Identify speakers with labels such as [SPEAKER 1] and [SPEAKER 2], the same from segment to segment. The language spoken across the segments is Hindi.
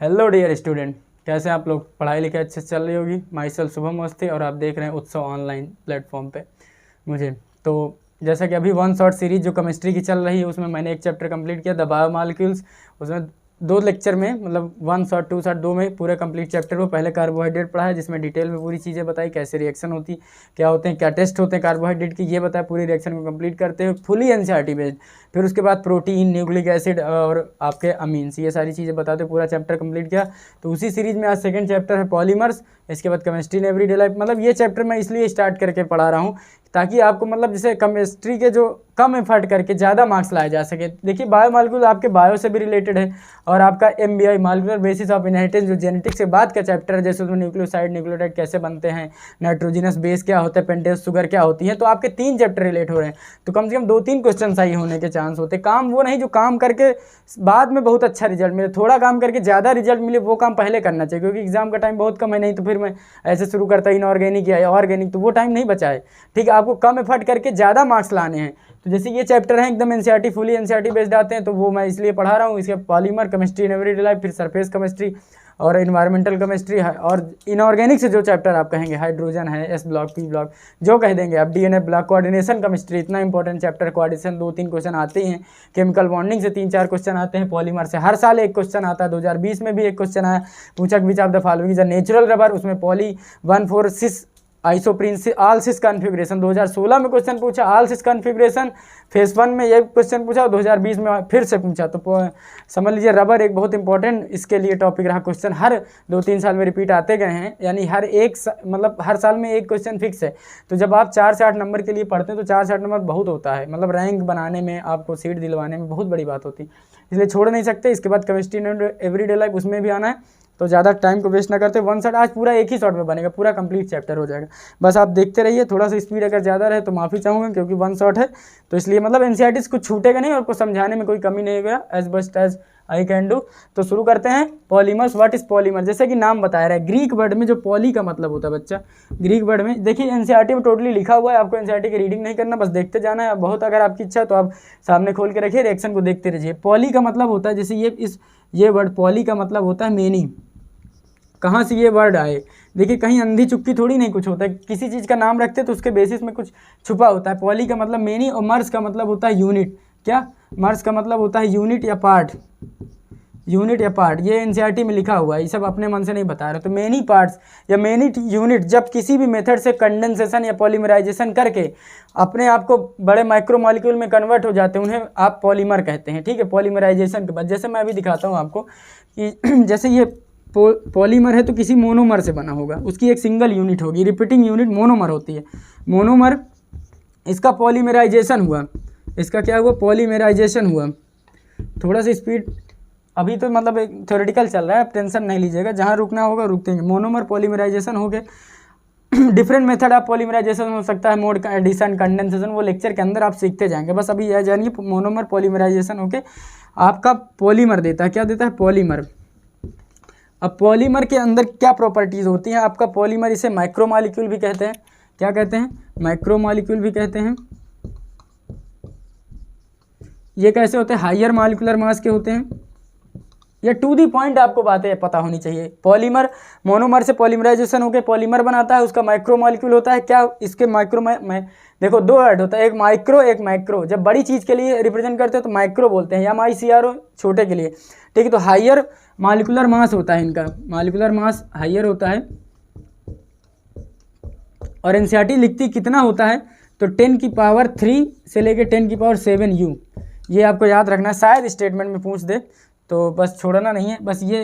[SPEAKER 1] हेलो डियर स्टूडेंट, कैसे आप लोग? पढ़ाई लिखाई अच्छे से चल रही होगी। माई सेल्फ शुभम अवस्थी और आप देख रहे हैं उत्सव ऑनलाइन प्लेटफॉर्म पे मुझे। तो जैसा कि अभी वन शॉट सीरीज जो केमिस्ट्री की चल रही है उसमें मैंने एक चैप्टर कंप्लीट किया, द बायोमॉलिक्यूल्स। उसमें 2 लेक्चर में, मतलब 1 शॉट 2 शॉट 2 में पूरे कंप्लीट चैप्टर को पहले कार्बोहाइड्रेट पढ़ा है, जिसमें डिटेल में पूरी चीज़ें बताई, कैसे रिएक्शन होती, क्या होते हैं, क्या टेस्ट होते हैं कार्बोहाइड्रेट की, ये बताया। पूरी रिएक्शन को कंप्लीट करते हुए फुली एनसीईआरटी बेस्ड। फिर उसके बाद प्रोटीन, न्यूक्लिक एसिड और आपके अमीन्स, ये सारी चीज़ें बताते पूरा चैप्टर कंप्लीट किया। तो उसी सीरीज में आज सेकंड चैप्टर है पॉलीमर्स। इसके बाद केमिस्ट्री इन एवरीडे लाइफ। मतलब ये चैप्टर मैं इसलिए स्टार्ट करके पढ़ा रहा हूँ ताकि आपको, मतलब जैसे केमिस्ट्री के जो कम एफर्ट करके ज़्यादा मार्क्स लाए जा सके। देखिए बायोमॉलिक्यूल आपके बायो से भी रिलेटेड है, और आपका MBI molecular basis of inheritance जो जेनेटिक्स के बाद का चैप्टर है, जैसे उसमें न्यूक्लियोसाइड न्यूक्लियोटाइड कैसे बनते हैं, नाइट्रोजिनस बेस क्या होता है, पेंटेस शुगर क्या होती है। तो आपके 3 चैप्टर रिलेट हो रहे हैं, तो कम से कम 2-3 क्वेश्चन सही होने के चांस होते। काम वो नहीं जो काम करके बाद में बहुत अच्छा रिजल्ट मिले, थोड़ा काम करके ज़्यादा रिजल्ट मिले, वो काम पहले करना चाहिए, क्योंकि एग्जाम का टाइम बहुत कम है। नहीं तो फिर मैं ऐसे शुरू करता इनऑर्गेनिक या ऑर्गेनिक, तो वो टाइम नहीं बचा है। ठीक है, आपको कम एफर्ट करके ज़्यादा मार्क्स लाने हैं। तो जैसे ये चैप्टर है एकदम एनसीईआरटी फुली एनसीईआरटी बेस्ड आते हैं, तो वो मैं इसलिए पढ़ा रहा हूँ। इसके polymer, chemistry in everyday life, फिर सरफेस केमिस्ट्री और इन्वायरमेंटल केमिस्ट्री है, और इनऑर्गेनिक से जो चैप्टर आप कहेंगे, हाइड्रोजन है, S ब्लॉक, P ब्लॉक, जो कह देंगे आप, DNA ब्लॉक, कोऑर्डिनेशन केमिस्ट्री, इतना इंपॉर्टेंट चैप्टर। कोऑर्डिनेशन 2-3 क्वेश्चन आते ही हैं, केमिकल बॉन्डिंग से 3-4 क्वेश्चन आते हैं, पॉलीमर से हर साल 1 क्वेश्चन आता है। 2020 में भी 1 क्वेश्चन आया, पूछा which of the following is a natural rubber, उसमें पॉली 1,4,6 आइसोप्रीन ऑल सिस कॉन्फ़िगरेशन। 2016 में क्वेश्चन पूछा ऑल सिस कॉन्फ़िगरेशन, फेज 1 में ये क्वेश्चन पूछा, 2020 में फिर से पूछा। तो समझ लीजिए रबर एक बहुत इंपॉर्टेंट इसके लिए टॉपिक रहा। क्वेश्चन हर 2-3 साल में रिपीट आते गए हैं, यानी हर मतलब हर साल में 1 क्वेश्चन फिक्स है। तो जब आप 4 से 8 नंबर के लिए पढ़ते हैं तो 4 से 8 नंबर बहुत होता है, मतलब रैंक बनाने में, आपको सीट दिलवाने में बहुत बड़ी बात होती है, इसलिए छोड़ नहीं सकते। इसके बाद केमिस्ट्री इन एवरीडे लाइफ, उसमें भी आना है, तो ज़्यादा टाइम को वेस्ट ना करते। 1 शॉट आज पूरा एक ही शॉट में बनेगा, पूरा कंप्लीट चैप्टर हो जाएगा। बस आप देखते रहिए, थोड़ा सा स्पीड अगर ज़्यादा रहे तो माफ़ी चाहूँगा, क्योंकि 1 शॉट है, तो इसलिए मतलब एनसीईआरटी कुछ छूटेगा नहीं और आपको समझाने में कोई कमी नहीं होगा, as best as I can do. तो शुरू करते हैं। Polymers, what is polymer? जैसे कि नाम बता रहा है, ग्रीक वर्ड में जो पॉली का मतलब होता है बच्चा, ग्रीक वर्ड में देखिए एनसीईआरटी में टोटली लिखा हुआ है, आपको एनसीईआरटी की रीडिंग नहीं करना, बस देखते जाना है। बहुत अगर आपकी इच्छा है तो आप सामने खोल के रखिए, रिएक्शन को देखते रहिए। पॉली का मतलब होता है, जैसे ये वर्ड पॉली का मतलब होता है मेनी। कहाँ से ये वर्ड आए? देखिए कहीं अंधी चुक्की थोड़ी नहीं कुछ होता है, किसी चीज़ का नाम रखते तो उसके बेसिस में कुछ छुपा होता है। पॉली का मतलब मेनी, और मर्स का मतलब होता है यूनिट। क्या? मर्स का मतलब होता है यूनिट या पार्ट, यूनिट या पार्ट। ये एनसीईआरटी में लिखा हुआ है, ये सब अपने मन से नहीं बता रहे। तो मेनी पार्ट्स या मेनी यूनिट जब किसी भी मेथड से कंडेंसेशन या पॉलीमराइजेशन करके अपने आप को बड़े माइक्रोमॉलिक्यूल में कन्वर्ट हो जाते हैं, उन्हें आप पॉलीमर कहते हैं। ठीक है, पॉलीमराइजेशन के बाद जैसे मैं अभी दिखाता हूँ आपको कि जैसे ये पॉलीमर है तो किसी मोनोमर से बना होगा, उसकी एक सिंगल यूनिट होगी, रिपीटिंग यूनिट मोनोमर होती है। मोनोमर, इसका पॉलीमराइजेशन हुआ, इसका क्या हुआ? पॉलीमराइजेशन हुआ। थोड़ा सा स्पीड अभी तो मतलब एक थ्योरेटिकल चल रहा है, आप टेंशन नहीं लीजिएगा, जहाँ रुकना होगा रुकते हैं। मोनोमर पॉलीमराइजेशन हो गए। डिफरेंट मेथड ऑफ पॉलीमराइजेशन हो सकता है, मोड एडिशन, कंडेंसेशन, वो लेक्चर के अंदर आप सीखते जाएंगे। बस अभी यह जानिए मोनोमर पॉलीमराइजेशन होके आपका पॉलीमर देता है। क्या देता है? पॉलीमर। अब पॉलीमर के अंदर क्या प्रॉपर्टीज़ होती हैं आपका? पॉलीमर, इसे माइक्रोमॉलिक्यूल भी कहते हैं। क्या कहते हैं? माइक्रोमॉलिक्यूल भी कहते हैं। ये कैसे होते हैं? हायर मॉलिक्यूलर मास के होते हैं। ये टू दी पॉइंट आपको बातें पता होनी चाहिए। पॉलीमर, मोनोमर से पॉलीमराइजेशन होकर पॉलीमर बनाता है, उसका माइक्रोमॉलिक्यूल होता है। क्या इसके देखो 2 वर्ड होता है, एक माइक्रो एक मैक्रो। जब बड़ी चीज़ के लिए रिप्रेजेंट करते हैं तो माइक्रो बोलते हैं, MICRO, छोटे के लिए। ठीक है, तो हायर मॉलिक्यूलर मास होता है इनका, मॉलिक्यूलर मास हायर होता है। और एनसीईआरटी लिखती कितना होता है? तो 10⁻³ से लेके 10⁻⁷U, ये आपको याद रखना है, शायद स्टेटमेंट में पूछ दे, तो बस छोड़ना नहीं है। बस ये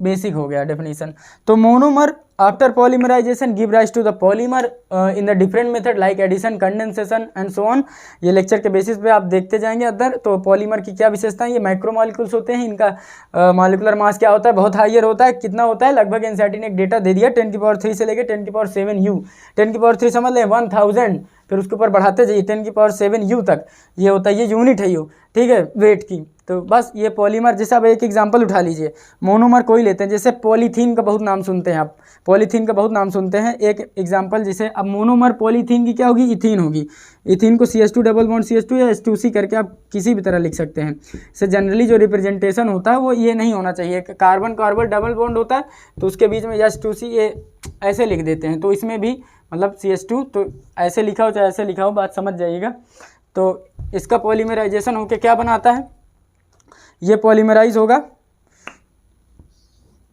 [SPEAKER 1] बेसिक हो गया डेफिनेशन। तो monomer after polymerization give rise to the polymer in the different method like addition, condensation and so on. ये लेक्चर के बेसिस पे आप देखते जाएंगे अदर। तो पॉलीमर की क्या विशेषता है? ये माइक्रोमॉलिक्यूल्स होते हैं, इनका मॉलिक्यूलर मास क्या होता है? बहुत हाइयर होता है। कितना होता है? लगभग एनसीईआरटी ने एक डेटा दे दिया, 10⁻³ से लेकर 10⁻⁷U। 10⁻³ समझ लें 1000, फिर उसके ऊपर बढ़ाते जाइए 10⁻7 U तक, ये होता है, ये यूनिट है यू, ठीक है, वेट की। तो बस ये पॉलीमर, जैसे अब एक एग्जांपल उठा लीजिए, मोनोमर कोई लेते हैं, जैसे पॉलीथीन का बहुत नाम सुनते हैं आप, पॉलीथीन का बहुत नाम सुनते हैं। एक एग्जांपल, जैसे अब मोनोमर पॉलीथीन की क्या होगी, इथीन होगी। इथीन को CH2 डबल बॉन्ड CH2 या H2C करके आप किसी भी तरह लिख सकते हैं। इससे जनरली जो रिप्रेजेंटेशन होता है वो ये नहीं होना चाहिए, कार्बन कार्बन डबल बॉन्ड होता है तो उसके बीच में H2C ये ऐसे लिख देते हैं, तो इसमें भी मतलब CH2 तो ऐसे लिखा हो चाहे ऐसे लिखा हो, बात समझ जाइएगा। तो इसका पॉलीमराइजेशन होकर क्या बनाता है, ये पॉलीमराइज होगा,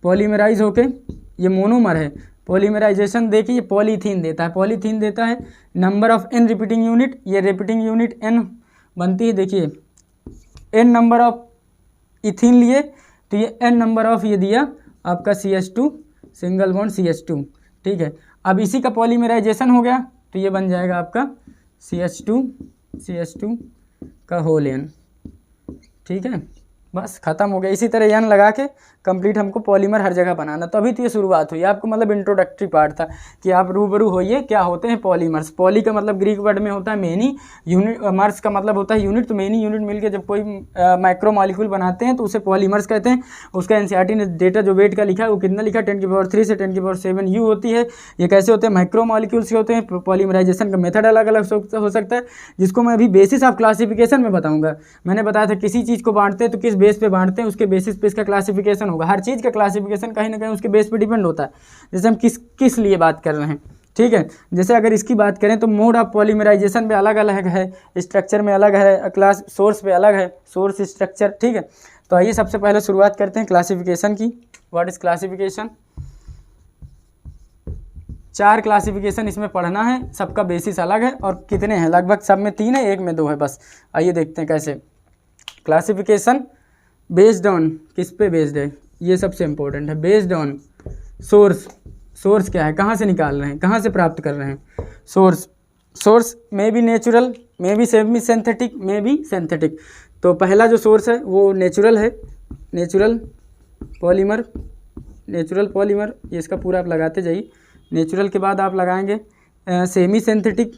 [SPEAKER 1] पॉलीमराइज होके ये मोनोमर है, पॉलीमराइजेशन देखिए ये पॉलीथीन देता है, पॉलीथीन देता है number of n repeating unit, ये रिपीटिंग यूनिट n बनती है, देखिए n नंबर ऑफ इथीन लिए तो ये n नंबर ऑफ ये दिया आपका CH2 सिंगल बॉन्ड CH2, ठीक है। अब इसी का पॉलीमराइजेशन हो गया तो ये बन जाएगा आपका CH2 का होल n, ठीक है, बस ख़त्म हो गया। इसी तरह n लगा के कंप्लीट हमको पॉलीमर हर जगह बनाना। तो अभी तो ये शुरुआत हुई, आपको मतलब इंट्रोडक्टरी पार्ट था कि आप रूबरू होइए क्या होते हैं पॉलीमर्स। पॉली का मतलब ग्रीक वर्ड में होता है मेनी, यूनिट, मर्स का मतलब होता है यूनिट, तो मेनी यूनिट मिलके जब कोई माइक्रो मॉलिक्यूल बनाते हैं तो उसे पॉलीमर्स कहते हैं। उसका एनसीईआरटी ने डेटा जो वेट का लिखा है वो कितना लिखा, 10⁻3 से 10⁻7 U होती है। ये कैसे होते हैं, माइक्रो मॉलिक्यूल्स होते हैं। पॉलीमराइजेशन का मेथड अलग अलग हो सकता है, जिसको मैं अभी बेसिस ऑफ क्लासिफिकेशन में बताऊँगा। मैंने बताया था किसी चीज़ को बांटते हैं तो किस बेस पे बांटते हैं, उसके बेसिस पे इसका क्लासिफिकेशन होगा। हर चीज़ का क्लासिफिकेशन कहीं ना कहीं उसके बेस पे डिपेंड होता है, जैसे हम किस लिए बात कर रहे हैं, ठीक है। जैसे अगर इसकी बात करें तो मोड ऑफ पॉलीमराइजेशन पे अलग अलग है, स्ट्रक्चर में अलग है, क्लास सोर्स पे अलग है, सोर्स स्ट्रक्चर, ठीक है। तो आइए सबसे पहले शुरुआत करते हैं क्लासिफिकेशन की। What is classification? 4 क्लासिफिकेशन इसमें पढ़ना है, सबका बेसिस अलग है और कितने हैं, लगभग सब में 3 है, एक में 2 है बस। आइए देखते हैं कैसे। क्लासिफिकेशन बेस्ड ऑन, किस पे बेस्ड है, ये सबसे इंपॉर्टेंट है। बेस्ड ऑन सोर्स, सोर्स क्या है, कहाँ से निकाल रहे हैं, कहाँ से प्राप्त कर रहे हैं। सोर्स में भी नेचुरल, में भी सेमी सिंथेटिक, में भी सिंथेटिक। तो पहला जो सोर्स है वो नेचुरल है, नेचुरल पॉलीमर, ये इसका पूरा आप लगाते जाइए। नेचुरल के बाद आप लगाएंगे सेमी सिंथेटिक,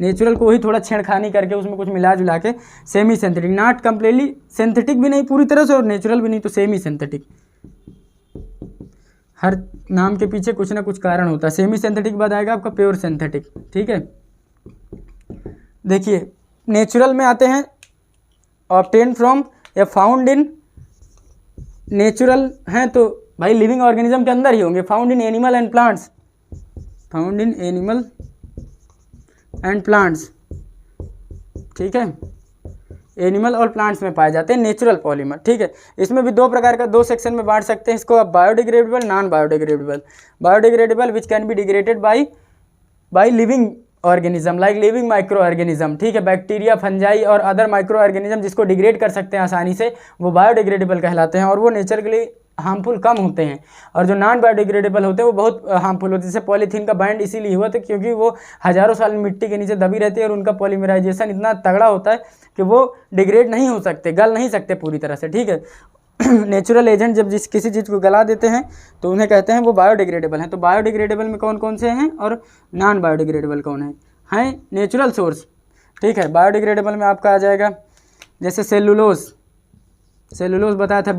[SPEAKER 1] नेचुरल को ही थोड़ा छेड़खानी करके उसमें कुछ मिला जुला के semi synthetic, not completely synthetic भी नहीं पूरी तरह से और नेचुरल भी नहीं, तो सेमी सिंथेटिक। हर नाम के पीछे कुछ ना कुछ कारण होता है। सेमी सिंथेटिक बाद आएगा आपका प्योर सिंथेटिक, ठीक है। देखिए नेचुरल में आते हैं ऑब्टेन फ्रॉम या फाउंड इन, नेचुरल हैं तो भाई लिविंग ऑर्गेनिज्म के अंदर ही होंगे, found in animal and plants, found in animal and plants, ठीक है, एनिमल और प्लांट्स में पाए जाते हैं नेचुरल पॉलीमर, ठीक है। इसमें भी 2 प्रकार का 2 सेक्शन में बांट सकते हैं इसको आप, biodegradable, non biodegradable. Biodegradable which can be degraded by living organism like living micro organism, ठीक है, बैक्टीरिया, फंजाई और अदर माइक्रो ऑर्गेनिज्म जिसको डिग्रेड कर सकते हैं आसानी से, वो बायोडिग्रेडेबल कहलाते हैं और वो नेचर के लिए हार्मफुल कम होते हैं। और जो नॉन बायोडिग्रेडेबल होते हैं वो बहुत हार्मफुल होते हैं। जैसे पॉलीथीन का बैंड इसीलिए हुआ था क्योंकि वो हज़ारों साल मिट्टी के नीचे दबी रहती है और उनका पॉलीमराइजेशन इतना तगड़ा होता है कि वो डिग्रेड नहीं हो सकते, गल नहीं सकते पूरी तरह से, ठीक है। नेचुरल एजेंट जब किसी चीज़ को गला देते हैं तो उन्हें कहते हैं वो बायोडिग्रेडेबल हैं। तो बायोडिग्रेडेबल में कौन कौन से हैं और नॉन बायोडिग्रेडेबल कौन हैं नेचुरल सोर्स, ठीक है। बायोडिग्रेडेबल में आपका आ जाएगा जैसे सेलुलोज बताया था,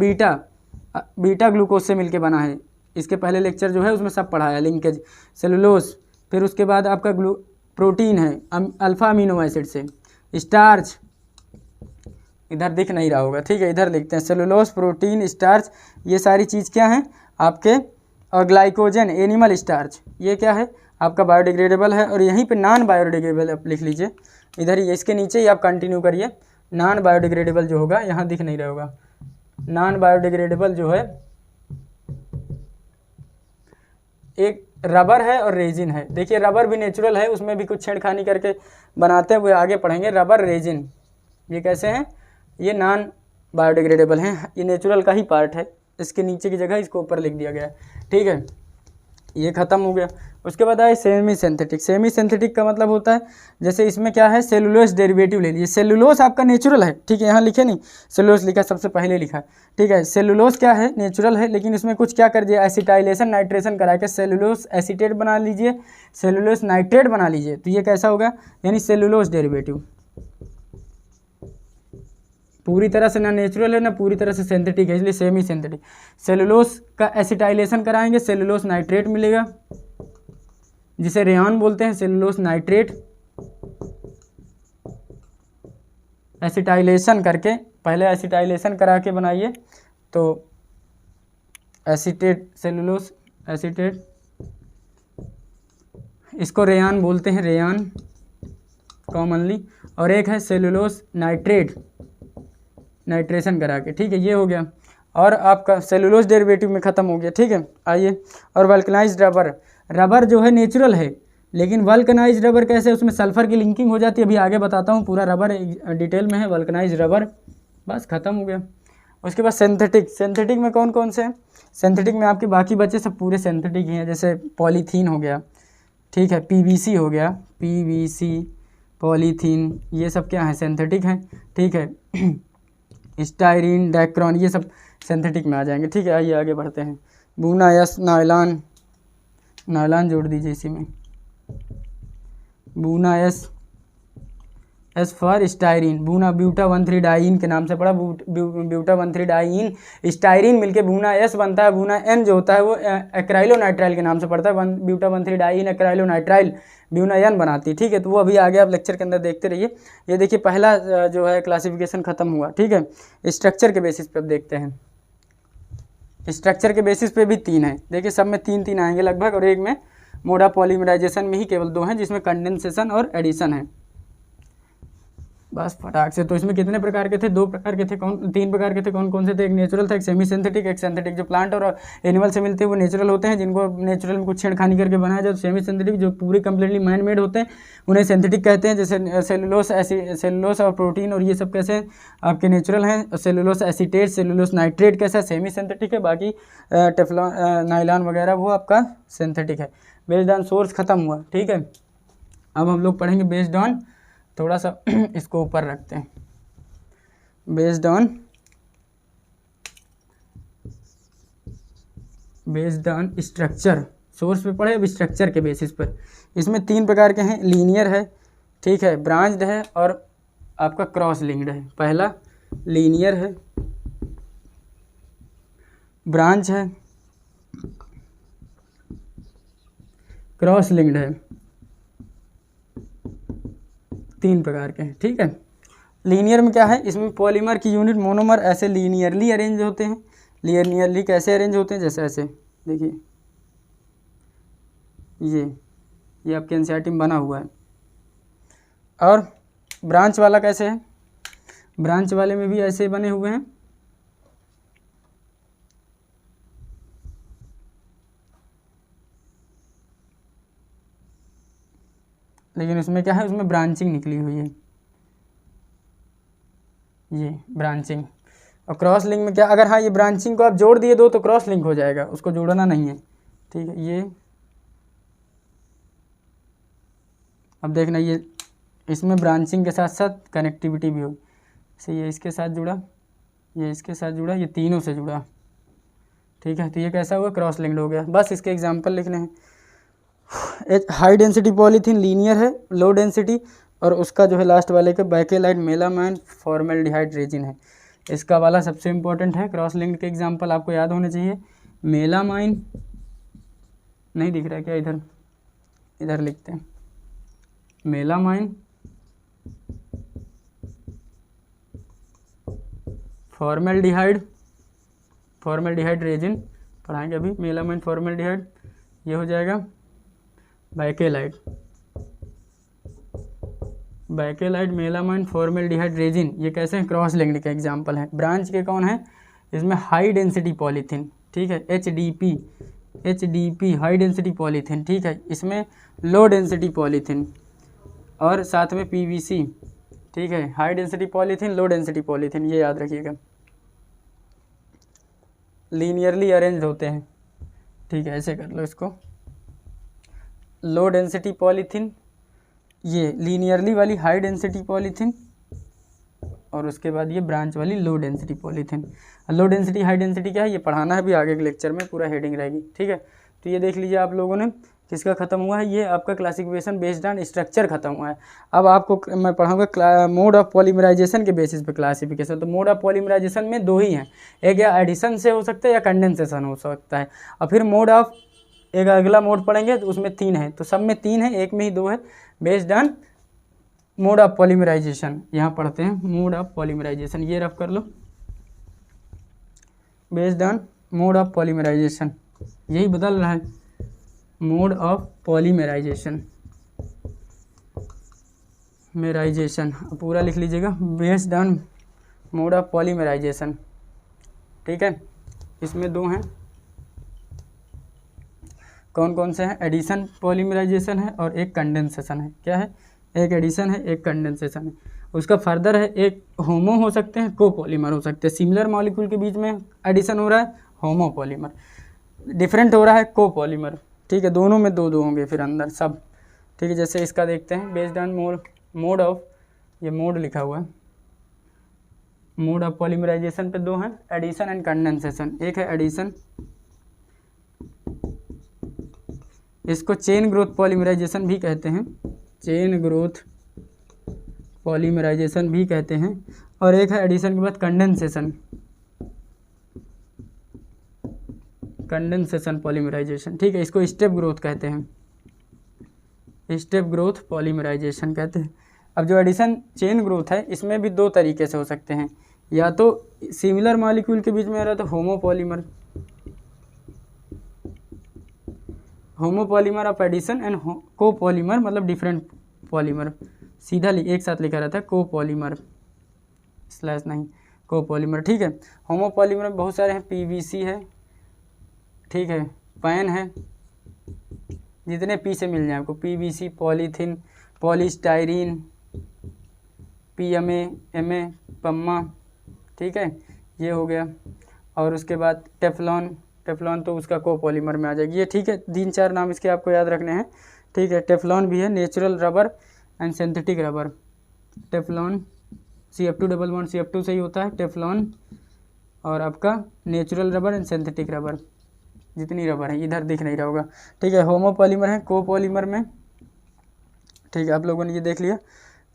[SPEAKER 1] बीटा ग्लूकोज से मिलके बना है, इसके पहले लेक्चर जो है उसमें सब पढ़ाया लिंकेज सेलुलोज। फिर उसके बाद आपका प्रोटीन है अल्फा अमीनो एसिड से, स्टार्च इधर दिख नहीं रहा होगा, ठीक है, इधर लिखते हैं सेलुलोज, प्रोटीन, स्टार्च, ये सारी चीज़ क्या हैं आपके, और ग्लाइकोजन एनिमल स्टार्च, ये क्या है आपका बायोडिग्रेडेबल है। और यहीं पे नॉन बायोडिग्रेडेबल आप लिख लीजिए, इधर ही इसके नीचे ही आप कंटिन्यू करिए। नॉन बायोडिग्रेडेबल जो होगा यहाँ दिख नहीं रहा होगा, नॉन बायोडिग्रेडेबल जो है एक रबर है और रेजिन है। देखिए रबर भी नेचुरल है, उसमें भी कुछ छेड़खानी करके बनाते हैं, वो आगे पढ़ेंगे। रबर, रेजिन ये कैसे हैं, ये नॉन बायोडिग्रेडेबल हैं, ये नेचुरल का ही पार्ट है, इसके नीचे की जगह इसको ऊपर लिख दिया गया है, ठीक है। ये ख़त्म हो गया। उसके बाद आए सेमी सिंथेटिक। सेमी सिंथेटिक का मतलब होता है जैसे इसमें क्या है, सेलुलोज डेरिवेटिव ले लीजिए। सेलुलोज आपका नेचुरल है, ठीक है, यहाँ लिखे नहीं, सेलुलोज लिखा सबसे पहले लिखा है, ठीक है। सेलुलोज क्या है, नेचुरल है, लेकिन इसमें कुछ क्या कर दिया, एसिटाइलेशन नाइट्रेशन करा के सेलुलोज एसीटेट बना लीजिए, सेलुलोज नाइट्रेट बना लीजिए, तो ये कैसा होगा, यानी सेलुलोज डेरिवेटिव। पूरी तरह से ना नेचुरल है ना पूरी तरह से सिंथेटिक है, इसलिए सेमी सिंथेटिक। सेलुलोज का एसिटाइलेशन कराएंगे, सेलुलोज नाइट्रेट मिलेगा, जिसे रेयान बोलते हैं, सेलुलोज नाइट्रेट। एसिटाइलेशन करके, पहले एसिटाइलेशन करा के बनाइए तो एसीटेट, सेलुलोज एसीटेट, इसको रेयान बोलते हैं, रेयान कॉमनली। और एक है सेलुलोज नाइट्रेट, नाइट्रेशन करा के, ठीक है, ये हो गया। और आपका सेलुलोज डेरिवेटिव में ख़त्म हो गया, ठीक है। आइए, और वल्कनाइज्ड रबर, रबर जो है नेचुरल है, लेकिन वल्कनाइज्ड रबर कैसे, उसमें सल्फर की लिंकिंग हो जाती है, अभी आगे बताता हूँ, पूरा रबर डिटेल में है, वल्कनाइज्ड रबर, बस ख़त्म हो गया। उसके बाद सिंथेटिक, सिंथेटिक में कौन कौन से हैं, सिंथेटिक में आपके बाकी बचे सब पूरे सिंथेटिक ही हैं, जैसे पॉलीथीन हो गया, ठीक है, पीवीसी हो गया, पीवीसी, पॉलीथीन, ये सब क्या है, सिंथेटिक हैं, ठीक है। स्टाइरीन, डैक्रॉन, ये सब सिंथेटिक में आ जाएंगे, ठीक है। आइए आगे बढ़ते हैं। बूना यस, नायलॉन, नायलॉन जोड़ दीजिए इसी में, buna S, S for styrene, buna buta 1,3 diene के नाम से पड़ा, ब्यूटा 1,3 डाइन, स्टाइरीन मिलके बूना एस बनता है, बूना एन जो होता है वो एक्राइलोनाइट्राइल के नाम से पड़ता है, buta 1,3 dine acrylonitrile Buena N बनाती है, ठीक है। तो वो अभी आगे आप लेक्चर के अंदर देखते रहिए। ये देखिए पहला जो है क्लासिफिकेशन खत्म हुआ, ठीक है। स्ट्रक्चर के बेसिस पे अब देखते हैं, स्ट्रक्चर के बेसिस पे भी 3 है, देखिए सब में 3 आएंगे लगभग, और एक में मोड ऑफ पॉलीमराइजेशन में ही केवल 2 हैं, जिसमें कंडेंसेशन और एडिशन है, बस फटाक से। तो इसमें कितने प्रकार के थे, 2 प्रकार के थे, 3 प्रकार के थे, कौन कौन से थे, एक नेचुरल था, एक सेमी सिंथेटिक, एक सिंथेटिक। जो प्लांट और एनिमल से मिलते हैं वो नेचुरल होते हैं, जिनको नेचुरल में कुछ छेड़खानी करके बनाया जाए। सेमी सिंथेटिक जो पूरी कंप्लीटली मैन मेड होते हैं उन्हें सिंथेटिक कहते हैं, जैसे सेलुलोस, सेलुलोस और प्रोटीन और ये सब कैसे आपके नेचुरल हैं। सेलुलोस एसीटेट, सेलुलोस नाइट्रेट कैसा सेमी सिंथेटिक है, बाकी टेफ्लॉन, नायलॉन वगैरह वो आपका सिंथेटिक है। बेस्ड ऑन सोर्स खत्म हुआ, ठीक है। अब हम लोग पढ़ेंगे बेस्ड ऑन, थोड़ा सा इसको ऊपर रखते हैं, बेस्ड ऑन स्ट्रक्चर। सोर्स पे पढ़े, अब स्ट्रक्चर के बेसिस पर। इसमें 3 प्रकार के हैं, लीनियर है, ठीक है, ब्रांच्ड है और आपका क्रॉस लिंक्ड है। पहला लीनियर है, ब्रांच है, क्रॉस लिंक्ड है, 3 प्रकार के हैं, ठीक है। लीनियर में क्या है, इसमें पॉलीमर की यूनिट मोनोमर ऐसे लीनियरली अरेंज होते हैं। लीनियरली कैसे अरेंज होते हैं, जैसे ऐसे देखिए, ये आपके एनसीईआरटी में बना हुआ है। और ब्रांच वाला कैसे है, ब्रांच वाले में भी ऐसे बने हुए हैं, लेकिन उसमें क्या है, उसमें ब्रांचिंग निकली हुई है, ये ब्रांचिंग। और क्रॉस लिंक में क्या, अगर हाँ ये ब्रांचिंग को आप जोड़ दिए दो तो क्रॉस लिंक हो जाएगा, उसको जोड़ना नहीं है, ठीक है। ये अब देखना, ये इसमें ब्रांचिंग के साथ साथ कनेक्टिविटी भी होगी, जैसे ये इसके साथ जुड़ा, ये इसके साथ जुड़ा, ये तीनों से जुड़ा, ठीक है। तो ये कैसा हुआ, क्रॉस लिंक्ड हो गया। बस इसके एग्जाम्पल लिखने हैं। हाई डेंसिटी पॉलीथीन लीनियर है, लो डेंसिटी, और उसका जो है लास्ट वाले के बैकेलाइट, मेलामाइन, फॉर्मेल्डिहाइड रेजिन है। इसका वाला सबसे इम्पोर्टेंट है, क्रॉस लिंक्ड के एग्जांपल आपको याद होने चाहिए। मेलामाइन नहीं दिख रहा है क्या, इधर लिखते हैं, मेलामाइन, फॉर्मेल्डिहाइड रेजिन पढ़ाएंगे अभी, मेलामाइन, फॉर्मेल्डिहाइड, ये हो जाएगा बैकेलाइट, मेलामाइन, फॉर्मेल्डिहाइड रेजिन, ये कैसे हैं, क्रॉस लिंक्ड के एग्जांपल हैं। ब्रांच के कौन है, इसमें हाई डेंसिटी पॉलीथीन, ठीक है, HDP हाई डेंसिटी पॉलीथीन, ठीक है। इसमें लो डेंसिटी पॉलीथीन, और साथ में PVC, ठीक है, high density polythene, low density polythene, ये याद रखिएगा। लीनियरली अरेंज होते हैं, ठीक है, ऐसे कर लो इसको। लो डेंसिटी पॉलीथीन, ये लीनियरली वाली हाई डेंसिटी पॉलीथीन, और उसके बाद ये ब्रांच वाली low density polythene. Low density high density क्या है ये पढ़ाना है अभी आगे के लेक्चर में, पूरा हेडिंग रहेगी, ठीक है। तो ये देख लीजिए आप लोगों ने किसका खत्म हुआ है, ये आपका क्लासिफिकेशन बेस्ड ऑन स्ट्रक्चर खत्म हुआ है। अब आपको मैं पढ़ाऊंगा मोड ऑफ पॉलीमराइजेशन के बेसिस पे क्लासिफिकेशन। तो मोड ऑफ पॉलीमराइजेशन में दो ही हैं, एक या एडिशन से हो सकता है या कंडेंसेशन हो सकता है, और फिर मोड ऑफ एक अगला मोड पढ़ेंगे तो उसमें 3 है, तो सब में 3 है, एक में ही 2 है। Based on mode of polymerization यहाँ पढ़ते हैं, मोड ऑफ पॉलीमराइजेशन ये रफ कर लो, based on mode of polymerization, यही बदल रहा है, मोड ऑफ पॉलीमराइजेशन, मेराइजेशन पूरा लिख लीजिएगा, based on mode of polymerization, ठीक है। इसमें 2 हैं, कौन कौन से हैं, एडिशन पॉलीमराइजेशन है और एक कंडेंसेशन है। क्या है, एक एडिशन है एक कंडेंसेशन है। उसका फर्दर है, एक होमो हो सकते हैं, कोपॉलीमर हो सकते हैं। सिमिलर मॉलिक्यूल के बीच में एडिशन हो रहा है होमोपॉलीमर, डिफरेंट हो रहा है कोपॉलीमर, ठीक है। दोनों में 2 2 होंगे फिर अंदर सब, ठीक है। जैसे इसका देखते हैं, बेस्ड ऑन मोड ऑफ, ये मोड लिखा हुआ है, मोड ऑफ पॉलीमराइजेशन पे 2 हैं, एडिशन एंड कंडेंसेशन। एक है एडिशन, इसको चेन ग्रोथ पॉलीमराइजेशन भी कहते हैं, चेन ग्रोथ पॉलीमराइजेशन भी कहते हैं। और एक है एडिशन के बाद कंडेंसेशन, कंडेंसेशन पॉलीमराइजेशन, ठीक है। इसको स्टेप ग्रोथ कहते हैं, स्टेप ग्रोथ पॉलीमराइजेशन कहते हैं। अब जो एडिशन चेन ग्रोथ है इसमें भी 2 तरीके से हो सकते हैं, या तो सिमिलर मॉलिक्यूल के बीच में आ रहा है तो homopolymer, homopolymer of addition and copolymer मतलब डिफरेंट पॉलीमर, सीधा एक साथ लिखा रहता है कोपॉलीमर स्लैश नहीं कोपॉलीमर, ठीक है। होमोपॉलीमर में बहुत सारे हैं, पीवीसी है, ठीक है, पैन है, जितने पी से मिल जाए आपको, PVC, polythene, polystyrene, PMA, MA, Pamma, ठीक है, ये हो गया। और उसके बाद टेफ्लॉन, टेफ्लॉन तो उसका कोपॉलीमर में आ जाएगी ये, ठीक है। 3-4 नाम इसके आपको याद रखने हैं, ठीक है। टेफ्लॉन भी है, natural rubber and synthetic rubber, Teflon CF2 double bond CF2 से ही होता है टेफ्लॉन, और आपका natural rubber and synthetic rubber, जितनी रबर है इधर दिख नहीं रहा होगा, ठीक है। होमोपॉलीमर है कोपॉलीमर में, ठीक है। आप लोगों ने ये देख लिया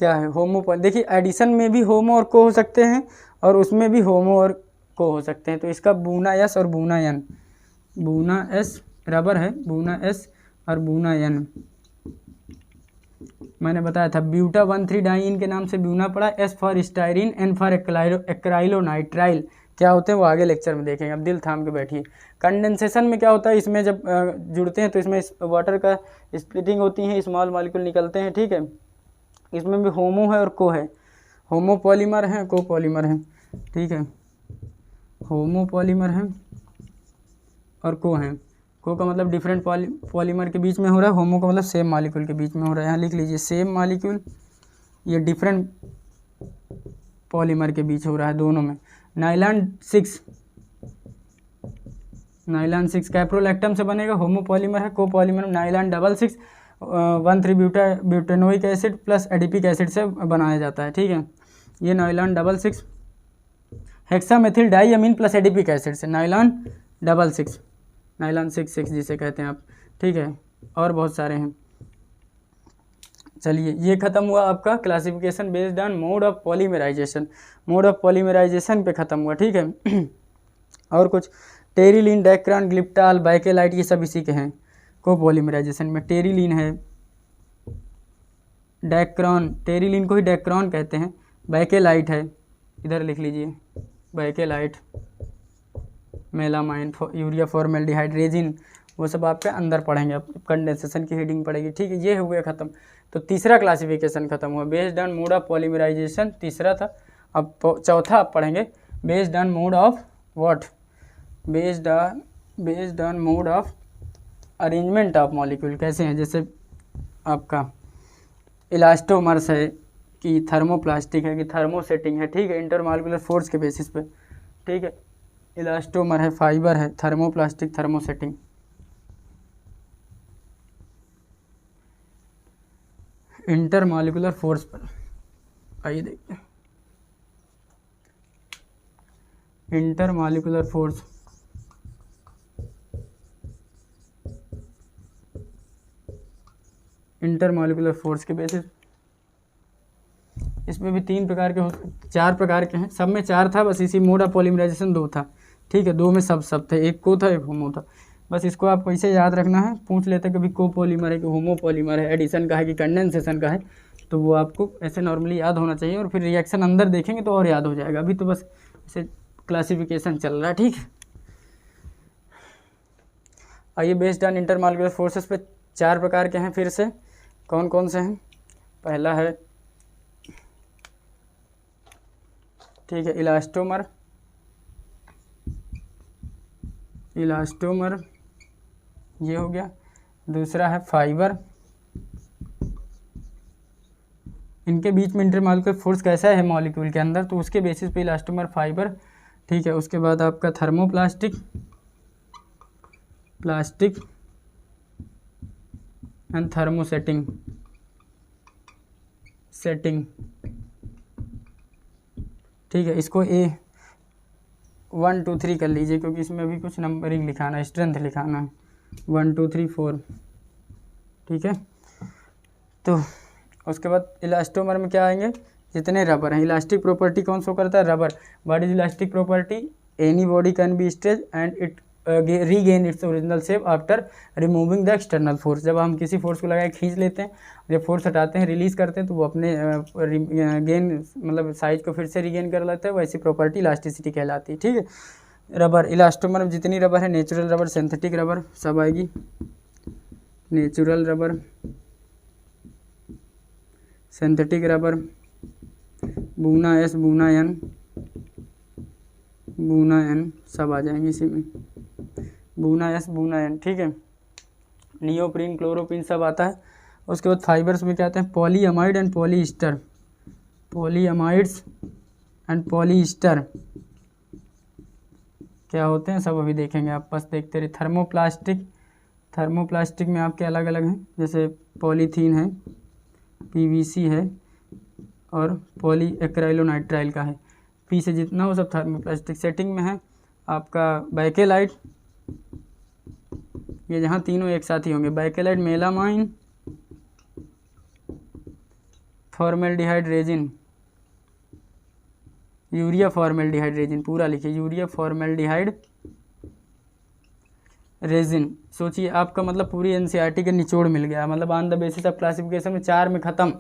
[SPEAKER 1] क्या है होमोपॉली। देखिए एडिशन में भी होमो और को हो सकते हैं और उसमें भी होमो और को हो सकते हैं। तो इसका बूना एस और buna N, buna S rubber है, बूना एस और बूना एन, मैंने बताया था ब्यूटा 1,3 डाइन के नाम से ब्यूना पड़ा, S for styrene, N for acrylonitrile, क्या होते हैं वो आगे लेक्चर में देखेंगे, अब दिल थाम के बैठिए। कंडेंसेशन में क्या होता है, इसमें जब जुड़ते हैं तो इसमें वाटर का स्प्लिटिंग होती है, स्मॉल मॉलिक्यूल निकलते हैं, ठीक है। इसमें भी होमो है और को है, होमोपॉलीमर है कोपॉलीमर है, ठीक है, होमोपॉलीमर है और को है। को का मतलब डिफरेंट पॉलीमर के बीच में हो रहा है, होमो का मतलब सेम मॉलिक्यूल के बीच में हो रहा है। यहाँ लिख लीजिए सेम मॉलिक्यूल, ये डिफरेंट पॉलीमर के बीच हो रहा है दोनों में। नाइलॉन 6 कैप्रोलैक्टम से बनेगा, होमोपॉलीमर है। Copolymer nylon 6 1,3 butanoic acid plus adipic acid से बनाया जाता है, ठीक है। ये nylon 6 हेक्सामेथिल diamine plus adipic acid से, नाइलॉन 6 नाइलॉन 6 जिसे कहते हैं आप, ठीक है। और बहुत सारे हैं। चलिए ये ख़त्म हुआ आपका classification based on mode of polymerization, mode of polymerization पे ख़त्म हुआ, ठीक है। और कुछ टेरिलीन, डैक्रॉन, ग्लिप्टाल, बाइकेलाइट, ये सब इसी के हैं कोपॉलीमराइजेशन में। टेरिलीन है, डैक्रॉन, टेरिलीन को ही डैक्रॉन कहते हैं। बाइकेलाइट है, इधर लिख लीजिए bakelite, melamine, urea formaldehyde, resin, वो सब आपके अंदर पढ़ेंगे, आप कंडेंसेशन की हेडिंग पड़ेगी, ठीक है। ये हो गया ख़त्म। तो तीसरा क्लासिफिकेशन खत्म हुआ based on mode of polymerization, तीसरा था। अब चौथा आप पढ़ेंगे based on mode of what, based on mode of arrangement of molecule. कैसे हैं, जैसे आपका इलास्टोमर्स है कि थर्मोप्लास्टिक है कि थर्मोसेटिंग है, ठीक है, इंटरमॉलिक्यूलर फोर्स के बेसिस पे, ठीक है। इलास्टोमर है, फाइबर है, थर्मोप्लास्टिक, थर्मोसेटिंग। इंटरमॉलिक्यूलर फोर्स पर आइए देखते हैं। इंटरमॉलिक्यूलर फोर्स, इंटरमॉलिक्यूलर फोर्स के बेसिस, इसमें भी 3 प्रकार के 4 प्रकार के हैं, सब में 4 था, बस इसी मोड ऑफ पॉलीमराइजेशन 2 था, ठीक है। 2 में सब थे, एक को था एक होमो था, बस इसको आपको इसे याद रखना है। पूछ लेते कभी को पॉलीमर है कि होमो पॉलीमर है, एडिशन का है कि कंडेंसेशन का है, तो वो आपको ऐसे नॉर्मली याद होना चाहिए, और फिर रिएक्शन अंदर देखेंगे तो और याद हो जाएगा। अभी तो बस ऐसे क्लासिफिकेशन चल रहा है, ठीक है। आइए, बेस्ड ऑन इंटरमॉलिक्यूलर फोर्सेस पे 4 प्रकार के हैं, फिर से कौन कौन से हैं। पहला है, ठीक है, इलास्टोमर, इलास्टोमर ये हो गया। दूसरा है फाइबर, इनके बीच में इंटरमॉलिक्यूलर फोर्स कैसा है मॉलिक्यूल के अंदर, तो उसके बेसिस पे इलास्टोमर, फाइबर, ठीक है। उसके बाद आपका thermoplastic, plastic and thermosetting, setting, ठीक है। इसको A 1 2 3 कर लीजिए, क्योंकि इसमें भी कुछ नंबरिंग लिखाना है, स्ट्रेंथ लिखाना है, 1 2 3 4, ठीक है। तो उसके बाद इलास्टोमर में क्या आएंगे, जितने रबर हैं। इलास्टिक प्रॉपर्टी कौन शो करता है, rubber. What is elastic property, any body can be stretch and it regain its original shape after removing the external force. जब हम किसी फोर्स को लगा खींच लेते हैं, जब फोर्स हटाते हैं, रिलीज करते हैं, तो वो अपने गेन मतलब साइज को फिर से रीगेन कर लेता है। वैसी प्रॉपर्टी इलास्टिसिटी कहलाती है, ठीक है। रबर, इलास्टोमर में जितनी रबर है, नेचुरल रबर, सिंथेटिक रबर सब आएगी। Natural rubber, synthetic rubber, buna S, buna N, buna N सब आ जाएंगे इसी में, बूना S, बूना N, ठीक है। नियोप्रीन, क्लोरोप्रीन सब आता है। उसके बाद फाइबर्स में क्या आते हैं, polyamide and polyester, polyamides and polyester क्या होते हैं सब अभी देखेंगे, आप बस देखते रहिए। थर्मोप्लास्टिक, थर्मोप्लास्टिक में आपके अलग अलग हैं, जैसे पॉलीथीन है, PVC है, और पॉली एक्राइलोनाइट्राइल का है। पी से जितना हो सब थर्मोप्लास्टिक। सेटिंग में है आपका बैकेलाइट, ये जहाँ तीनों एक साथ ही होंगे, Bakelite, melamine, formaldehyde resin, urea formaldehyde resin, पूरा लिखिए, यूरिया फॉर्मेल्डिहाइड रेजिन। सोचिए आपका मतलब पूरी NCERT के निचोड़ मिल गया, मतलब on the basis of classification में 4 में ख़त्म।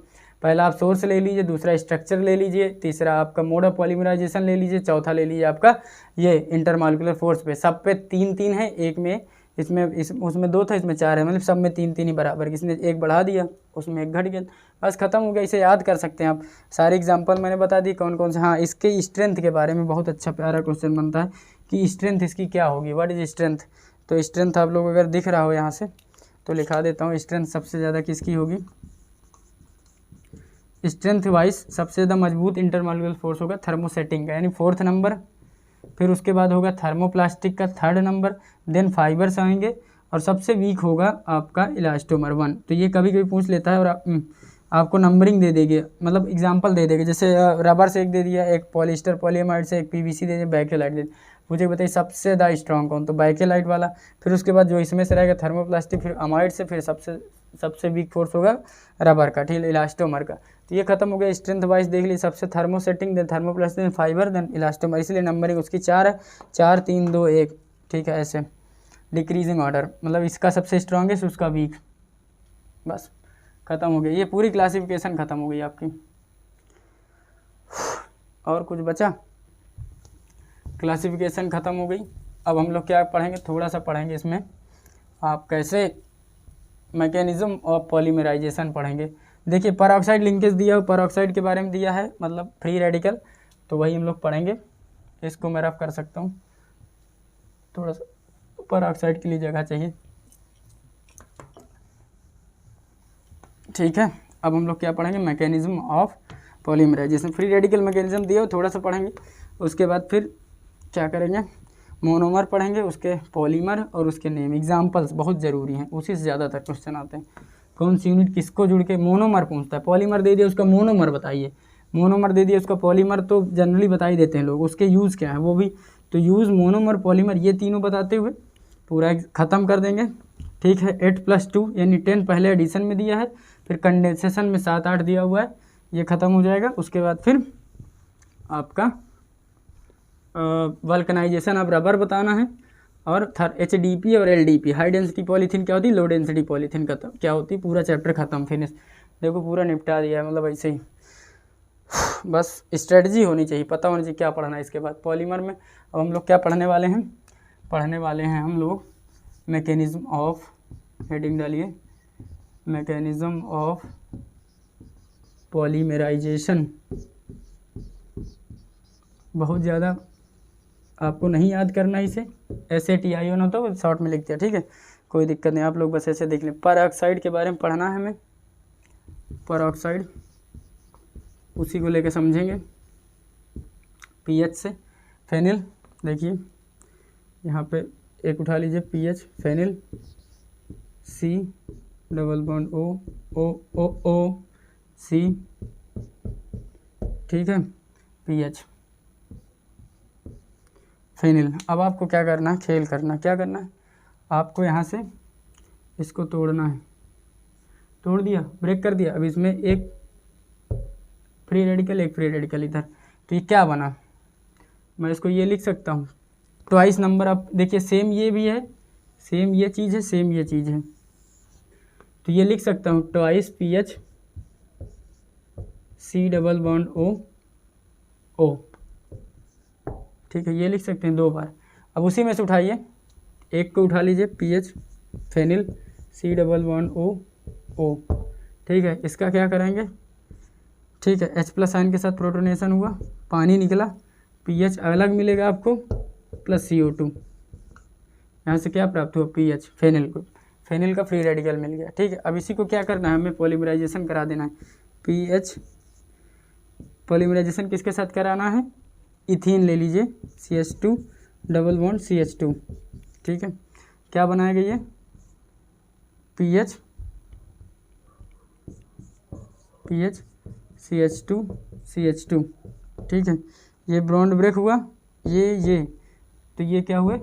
[SPEAKER 1] पहला आप सोर्स ले लीजिए, दूसरा स्ट्रक्चर ले लीजिए, तीसरा आपका मोड ऑफ पॉलीमराइजेशन ले लीजिए, चौथा ले लीजिए आपका ये इंटरमॉलिक्यूलर फोर्स पे। सब पे 3-3 है, एक में उसमें 2 था, इसमें 4 है, मतलब सब में 3-3 ही बराबर। किसने एक बढ़ा दिया, उसमें एक घट गया, बस खत्म हो गया। इसे याद कर सकते हैं आप। सारे एग्जाम्पल मैंने बता दी कौन कौन से। हाँ, इसके स्ट्रेंथ के बारे में बहुत अच्छा प्यारा क्वेश्चन बनता है कि स्ट्रेंथ इसकी क्या होगी, व्हाट इज स्ट्रेंथ। तो स्ट्रेंथ आप लोग अगर दिख रहा हो यहाँ से तो लिखा देता हूँ, स्ट्रेंथ सबसे ज़्यादा किसकी होगी, स्ट्रेंथ वाइज सबसे ज़्यादा मजबूत इंटरमॉलिक्यूलर फोर्स होगा थर्मोसेटिंग का, यानी 4th नंबर। फिर उसके बाद होगा थर्मोप्लास्टिक का 3rd नंबर, देन फाइबर्स आएंगे, और सबसे वीक होगा आपका इलास्टोमर 1। तो ये कभी कभी पूछ लेता है, और आपको नंबरिंग दे देगी, मतलब एग्जांपल दे देगी। जैसे रबर से एक दे दिया, एक पॉलिस्टर पॉलीअमाइड से, एक PVC दे दिया, बैकेलाइट दे, मुझे बताइए सबसे ज़्यादा स्ट्रॉन्ग कौन, तो बैकेलाइट वाला। फिर उसके बाद जो इसमें से रहेगा थर्मोप्लास्टिक, फिर अमाइड से, फिर सबसे वीक फोर्स होगा रबर का, ठीक है, इलास्टोमर का। तो ये खत्म हो गया स्ट्रेंथ वाइज, देख लीजिए। सबसे thermosetting, then thermoplastic, then fibre, then elastomer. इसलिए नंबरिंग उसकी 4 है, 4 3 2 1, ठीक है, ऐसे डिक्रीजिंग ऑर्डर, मतलब इसका सबसे स्ट्रॉन्गेस्ट, उसका वीक, बस खत्म हो गया। ये पूरी क्लासिफिकेशन खत्म हो गई आपकी। और कुछ बचा, क्लासिफिकेशन ख़त्म हो गई। अब हम लोग क्या पढ़ेंगे, थोड़ा सा पढ़ेंगे इसमें आप कैसे मैकेनिज्म ऑफ पॉलीमराइजेशन पढ़ेंगे। देखिए परऑक्साइड लिंकेज दिया हो, परऑक्साइड के बारे में दिया है, मतलब फ्री रेडिकल, तो वही हम लोग पढ़ेंगे। इसको मैं रफ कर सकता हूँ, थोड़ा सा परऑक्साइड के लिए जगह चाहिए, ठीक है। अब हम लोग क्या पढ़ेंगे, mechanism of polymerization. Free radical mechanism दिया हो, थोड़ा सा पढ़ेंगे। उसके बाद फिर क्या करेंगे, मोनोमर पढ़ेंगे, उसके पॉलीमर और उसके नेम, एग्जाम्पल्स बहुत ज़रूरी हैं, उसी से ज़्यादातर क्वेश्चन आते हैं। कौन सी यूनिट किसको जुड़ के, मोनोमर पूछता है। पॉलीमर दे दिया उसका मोनोमर बताइए, मोनोमर दे दिया उसका पॉलीमर तो जनरली बता ही देते हैं लोग, उसके यूज़ क्या है वो भी। तो यूज़ मोनोमर पॉलीमर ये तीनों बताते हुए पूरा ख़त्म कर देंगे। ठीक है, 8+2 यानी 10 पहले एडिशन में दिया है, फिर कंडेंसेशन में 7-8 दिया हुआ है, ये ख़त्म हो जाएगा। उसके बाद फिर आपका वल्कनाइजेशन अब रबर बताना है, और HDP और LDP हाई डेंसिटी पॉलीथीन क्या होती है, लो डेंसिटी पॉलीथीन क्या होती है, पूरा चैप्टर ख़त्म, फिनिश। देखो पूरा निपटा दिया है, मतलब ऐसे ही बस स्ट्रेटजी होनी चाहिए, पता होनी चाहिए क्या पढ़ना है। इसके बाद पॉलीमर में अब हम लोग क्या पढ़ने वाले हैं हम लोग मैकेनिज्म ऑफ, हेडिंग डालिए, मैकेनिज्म ऑफ पॉलीमराइजेशन। बहुत ज़्यादा आपको नहीं याद करना इसे, SATION होता है शॉर्ट में लिख दिया, ठीक है, कोई दिक्कत नहीं, आप लोग बस ऐसे देख लें। परऑक्साइड के बारे में पढ़ना है हमें, परऑक्साइड उसी को लेके समझेंगे। pH से फेनिल, देखिए यहाँ पे एक उठा लीजिए, pH phenyl, C double bond O C, ठीक है, pH फेनिल। अब आपको क्या करना है, खेल करना, क्या करना है आपको, यहाँ से इसको तोड़ना है, तोड़ दिया, ब्रेक कर दिया। अब इसमें एक फ्री रेडिकल, एक फ्री रेडिकल इधर, तो ये क्या बना, मैं इसको ये लिख सकता हूँ ट्वाइस नंबर। आप देखिए सेम ये भी है, सेम ये चीज़ है, सेम ये चीज़ है, तो ये लिख सकता हूँ twice pH C double bond O, ठीक है, ये लिख सकते हैं 2 बार। अब उसी में से उठाइए, एक को उठा लीजिए, pH phenyl C double bond O, ठीक है, इसका क्या करेंगे, ठीक है, H+ आयन के साथ प्रोटोनेशन हुआ, पानी निकला, pH अलग मिलेगा आपको, प्लस CO2, यहाँ से क्या प्राप्त हुआ, pH फेनिल को, फेनिल का फ्री रेडिकल मिल गया। ठीक है, अब इसी को क्या करना है, हमें पॉलीमराइजेशन करा देना है। pH पॉलीमराइजेशन किसके साथ कराना है, इथीन ले लीजिए, CH2 डबल बॉन्ड CH2, ठीक है, क्या बनाएगा ये, pH CH2, ठीक है, ये बॉन्ड ब्रेक हुआ, ये तो ये क्या हुए,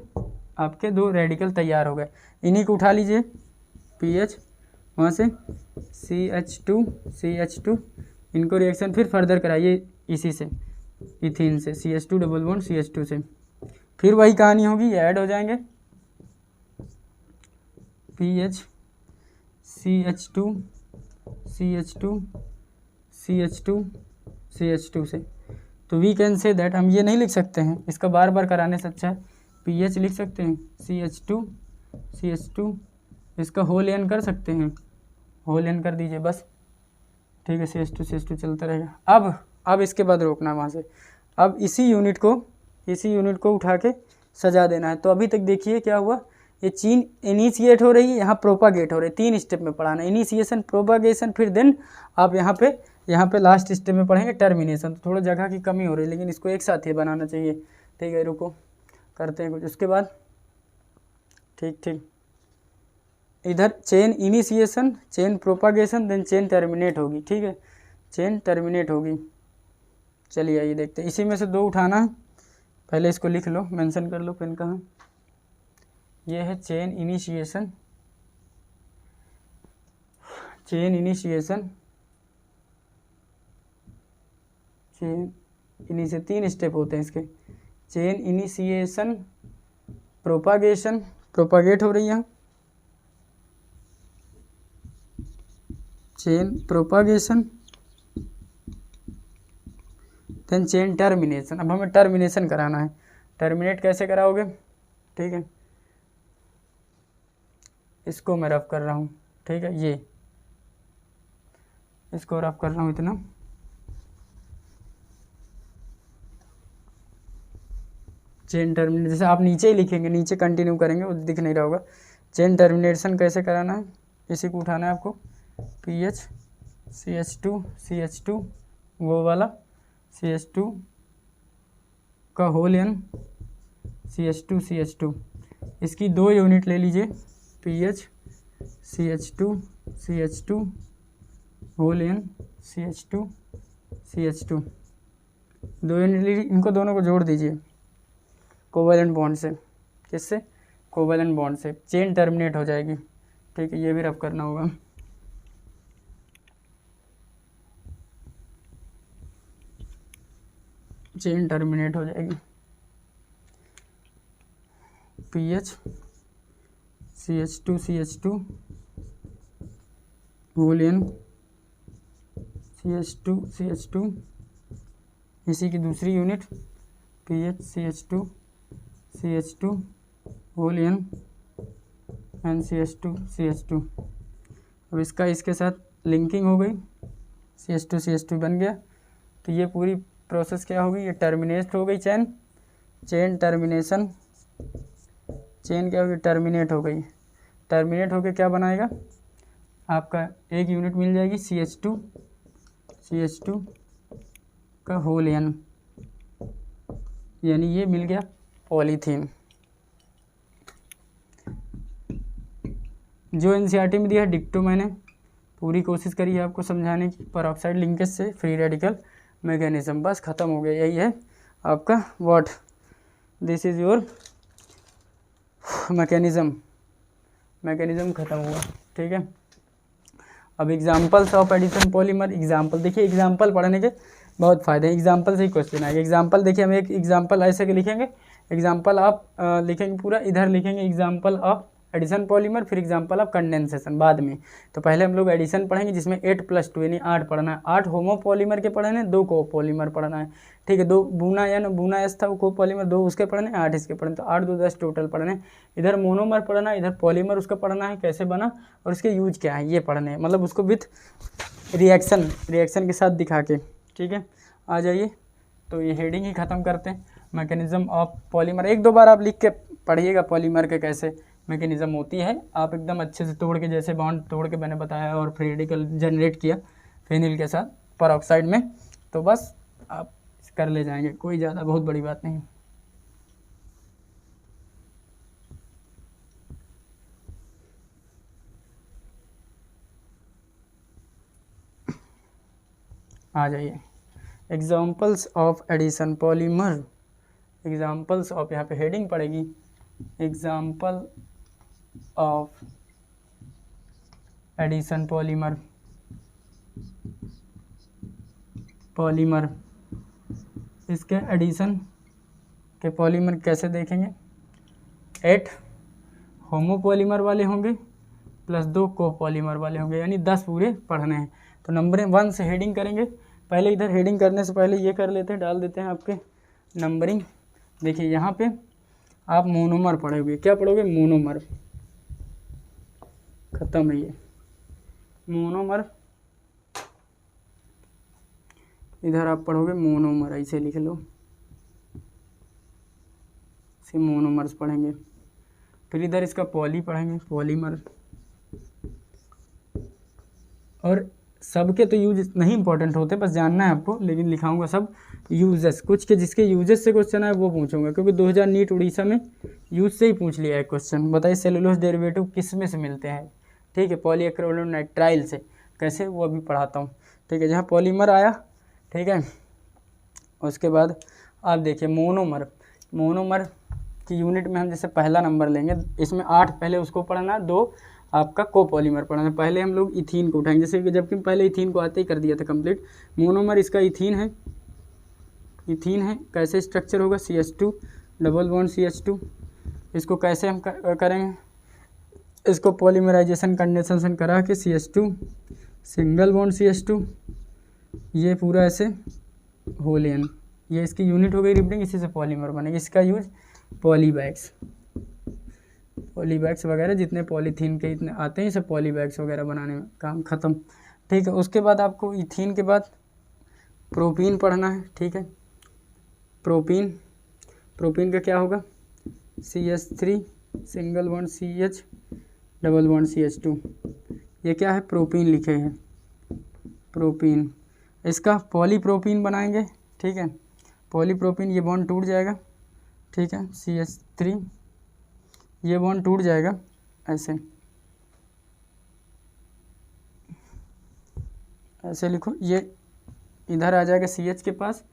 [SPEAKER 1] आपके 2 रेडिकल तैयार हो गए। इन्हीं को उठा लीजिए, pH वहाँ से CH2, इनको रिएक्शन फिर फर्दर कराइए इसी से, इथीन से, CH2 डबल बॉन्ड CH2 से, फिर वही कहानी होगी, ये ऐड हो जाएंगे, pH CH2 से। तो वी कैन से दैट, हम ये नहीं लिख सकते हैं, इसका बार बार कराने से अच्छा है pH लिख सकते हैं, CH2, इसका होल एन कर सकते हैं, होल एन कर दीजिए बस, ठीक है, CH2 चलता रहेगा। अब इसके बाद रोकना वहाँ से, अब इसी यूनिट को उठा के सजा देना है। तो अभी तक देखिए क्या हुआ, ये चीन इनिशिएट हो रही है, यहाँ प्रोपागेट हो रही है, 3 स्टेप में पढ़ाना, इनिशिएशन, प्रोपागेशन, फिर देन आप यहाँ पे लास्ट स्टेप में पढ़ेंगे टर्मिनेशन। तो थोड़ा जगह की कमी हो रही है, लेकिन इसको एक साथ ही बनाना चाहिए, ठीक है, रुको करते हैं कुछ। उसके बाद ठीक इधर chain initiation, chain propagation, then chain terminate होगी, ठीक है, चेन टर्मिनेट होगी। चलिए आइए देखते हैं, इसी में से 2 उठाना है, पहले इसको लिख लो, मेंशन कर लो, पेन कहाँ, ये है chain initiation, chain initiation 3 step होते हैं इसके, चेन इनिशिएशन, प्रोपागेशन, प्रोपागेट हो रही है, chain propagation, then chain termination. अब हमें टर्मिनेशन कराना है, टर्मिनेट कैसे कराओगे, ठीक है, इसको मैं रफ कर रहा हूँ, ठीक है, ये इसको रफ कर रहा हूँ इतना, चेन टर्मिनेट, जैसे आप नीचे ही लिखेंगे, नीचे कंटिन्यू करेंगे, वो दिख नहीं रहा होगा। चेन टर्मिनेशन कैसे कराना है, इसी को उठाना है आपको, pH CH2 वो वाला, CH2 का होल एन, CH2 इसकी 2 यूनिट ले लीजिए, pH CH2 CH2 whole N CH2 CH2 दो यूनिट, इनको दोनों को जोड़ दीजिए कोवैलेंट बॉन्ड से। किससे? कोवैलेंट बॉन्ड से। चेन टर्मिनेट हो जाएगी। ठीक है, ये भी रफ करना होगा। चेन टर्मिनेट हो जाएगी। PH CH2 CH2 whole N CH2 CH2, इसी की दूसरी unit PH CH2 CH2 whole N CH2 CH2। अब इसका इसके साथ लिंकिंग हो गई, CH2 CH2 बन गया। तो ये पूरी प्रोसेस क्या होगी? ये टर्मिनेट हो गई चेन। चेन टर्मिनेशन, चेन क्या होगी? टर्मिनेट हो गई। टर्मिनेट होके क्या बनाएगा? आपका एक यूनिट मिल जाएगी CH2 का होल एन, यानी ये मिल गया पॉलीथीन। जो एनसीईआरटी में दिया है डिक्टो, मैंने पूरी कोशिश करी है आपको समझाने की, परऑक्साइड लिंकेज से फ्री रेडिकल मैकेनिज्म। बस ख़त्म हो गया। यही है आपका what, this is your mechanism ख़त्म हुआ। ठीक है, अब examples of addition polymer. Example देखिए, एग्जाम्पल पढ़ने के बहुत फ़ायदे हैं। एग्जाम्पल से ही क्वेश्चन आएगा। एग्जाम्पल देखिए, हम एक एग्जाम्पल ऐसे के लिखेंगे। एग्जाम्पल आप लिखेंगे पूरा, इधर लिखेंगे एग्जाम्पल ऑफ एडिशन पॉलीमर, फिर एग्जाम्पल ऑफ कंडेंसेशन बाद में। तो पहले हम लोग एडिशन पढ़ेंगे, जिसमें 8+2 यानी 8 पढ़ना है। 8 होमोपॉलीमर के पढ़ने, 2 कोपॉलीमर पढ़ना है। ठीक है, 2 बूना एस था वो कोपॉलीमर, 2 उसके पढ़ने, 8 इसके पढ़ने। तो 8 2 10 टोटल पढ़ने। इधर मोनोमर पढ़ना है, इधर पॉलीमर उसका पढ़ना है कैसे बना और उसके यूज क्या है ये पढ़ने हैं, मतलब उसको विथ रिएक्शन के साथ दिखा के। ठीक है, आ जाइए। तो ये हेडिंग ही ख़त्म करते हैं। मैकेनिज्म ऑफ पॉलीमर 1-2 बार आप लिख के पढ़िएगा, पॉलीमर के कैसे मैकेनिज्म होती है। आप एकदम अच्छे से तोड़ के, जैसे बॉन्ड तोड़ के मैंने बताया और फ्री रेडिकल जनरेट किया फेनिल के साथ परऑक्साइड में, तो बस आप कर ले जाएंगे, कोई ज़्यादा बहुत बड़ी बात नहीं। आ जाइए, examples of addition polymer. Examples of, यहाँ पे हेडिंग पड़ेगी एग्जाम्पल ऑफ एडिशन पॉलीमर। इसके एडिशन के पॉलीमर कैसे देखेंगे? 8 होमोपॉलीमर वाले होंगे प्लस 2 कोपॉलीमर वाले होंगे, यानी 10 पूरे पढ़ने हैं। तो नंबर 1 से हेडिंग करेंगे। पहले इधर हेडिंग करने से पहले ये कर लेते हैं, डाल देते हैं आपके नंबरिंग। देखिए यहाँ पे आप मोनोमर पढ़ोगे। क्या पढ़ोगे? मोनोमर। ख़त्म है ये मोनोमर। इधर आप पढ़ोगे मोनोमर, ऐसे लिख लो, इसे मोनोमर्स पढ़ेंगे। फिर इधर इसका पॉली पढ़ेंगे, पॉलीमर। और सबके तो यूज नहीं इंपॉर्टेंट होते, बस जानना है आपको, लेकिन लिखाऊंगा सब यूजेस। कुछ के जिसके यूजेस से क्वेश्चन है वो पूछूंगा, क्योंकि 2000 नीट उड़ीसा में यूज से ही पूछ लिया है क्वेश्चन। बताइए सेलुलोज डेरिवेटिव किस में से मिलते हैं? ठीक है, पॉलीएक्रिलामाइड से। कैसे, वो अभी पढ़ाता हूँ। ठीक है, जहाँ पॉलीमर आया, ठीक है, उसके बाद आप देखिए मोनोमर की यूनिट में हम जैसे पहला नंबर लेंगे, इसमें 8 पहले उसको पढ़ना, 2 आपका कोपॉलीमर पढ़ना। पहले हम लोग इथीन को उठाएंगे, जैसे कि जबकि पहले इथीन को आते ही कर दिया था कंप्लीट। मोनोमर इसका इथीन है। कैसे स्ट्रक्चर होगा? CH2 double bond CH2। इसको कैसे हम करेंगे? इसको पॉलीमराइजेशन कंडेंसेशन करा के CH2 सिंगल बॉन्ड CH2, ये पूरा ऐसे होल एन, ये इसकी यूनिट हो गई रिपीटिंग, इसी से पॉलीमर बनेगा। इसका यूज पॉलीबैग्स वगैरह जितने पॉलीथीन के इतने आते हैं, सब पॉलीबैग्स वगैरह बनाने में काम ख़त्म। ठीक है, उसके बाद आपको इथीन के बाद प्रोपीन पढ़ना है। ठीक है, प्रोपीन का क्या होगा? CH3 single bond CH double bond CH2। ये क्या है? प्रोपीन लिखे हैं, प्रोपीन। इसका पॉलीप्रोपीन बनाएंगे। ठीक है, पॉलीप्रोपीन, ये बॉन्ड टूट जाएगा। ठीक है, CH3 ये बॉन्ड टूट जाएगा ऐसे, ऐसे लिखो, ये इधर आ जाएगा CH के पास,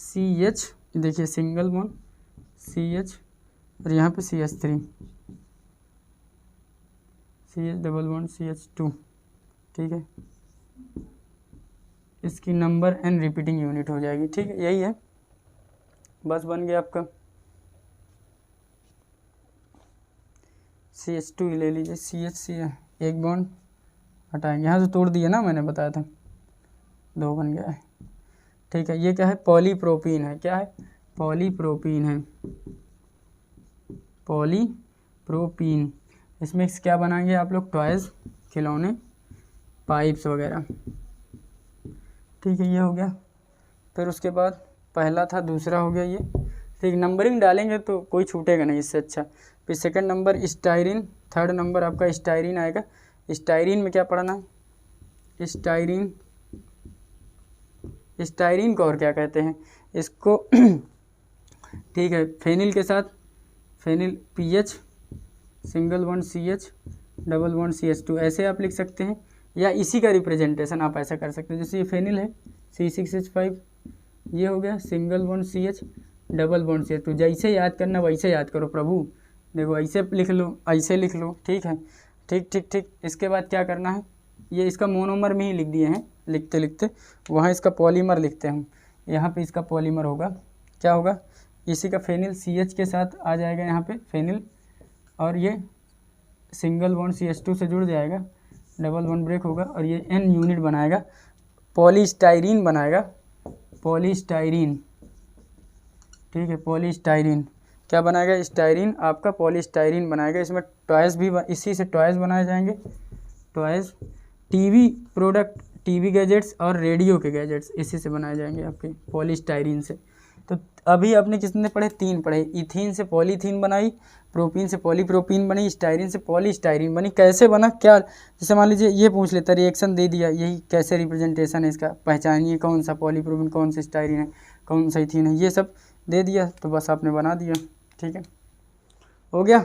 [SPEAKER 1] CH देखिए सिंगल बॉन्ड CH, और यहाँ पे CH3, CH double bond CH2, ठीक है। इसकी नंबर n रिपीटिंग यूनिट हो जाएगी, ठीक है, यही है, बस बन गया आपका। CH2 ले लीजिए, CH एक बॉन्ड हटाएंगे, यहाँ से तोड़ दिया ना, मैंने बताया था, 2 बन गया है, ठीक है। ये क्या है, पॉलीप्रोपीन है, क्या है, पॉलीप्रोपीन है, पॉलीप्रोपीन। इसमें क्या बनाएंगे आप लोग, टॉयज़, खिलौने, पाइप्स वगैरह, ठीक है, ये हो गया। फिर उसके बाद पहला था, दूसरा हो गया ये, ठीक। नंबरिंग डालेंगे तो कोई छूटेगा नहीं इससे अच्छा। फिर second number styrene, third number आपका स्टायरीन आएगा। स्टायरीन में क्या पढ़ना है, स्टायरीन, स्टायरीन को और क्या कहते हैं इसको ठीक है, फेनिल के साथ, phenyl PH single bond CH double bond CH2, ऐसे आप लिख सकते हैं, या इसी का रिप्रेजेंटेशन आप ऐसा कर सकते हैं, जैसे ये फेनिल है C6H5, ये हो गया single bond CH double bond CH2। जैसे याद करना वैसे याद करो प्रभु, देखो ऐसे लिख लो, ऐसे लिख लो, ठीक है, ठीक ठीक ठीक। इसके बाद क्या करना है, ये इसका मोनोमर में ही लिख दिए हैं, लिखते लिखते वहाँ इसका पॉलीमर लिखते हैं हम, यहाँ पे इसका पॉलीमर होगा, क्या होगा, इसी का फेनिल CH के साथ आ जाएगा यहाँ पे फेनिल, और ये सिंगल बॉन्ड CH2 से जुड़ जाएगा, डबल बॉन्ड ब्रेक होगा, और ये N यूनिट बनाएगा, पॉलीस्टाइरीन बनाएगा, पॉलीस्टाइरीन, ठीक है, पॉलीस्टाइरीन क्या बनाएगा, स्टाइरीन आपका पॉलीस्टाइरीन बनाएगा। इसमें टॉयज़ भी इसी से टॉयज़ बनाए जाएंगे, toys, TV product, TV gadgets और रेडियो के गैजेट्स इसी से बनाए जाएंगे आपके पॉलीस्टाइरीन से। तो अभी आपने कितने पढ़े, 3 पढ़े। इथीन से पॉलीथीन बनाई, प्रोपीन से पॉलीप्रोपीन बनी, स्टाइरीन से पॉलीस्टाइरीन बनी। कैसे बना, क्या, जैसे मान लीजिए ये पूछ लेता, रिएक्शन दे दिया, यही कैसे रिप्रेजेंटेशन है इसका, पहचानिए कौन सा पॉलीप्रोपीन, कौन सा स्टाइरीन है, कौन सा इथीन है, ये सब दे दिया तो बस आपने बना दिया, ठीक है, हो गया।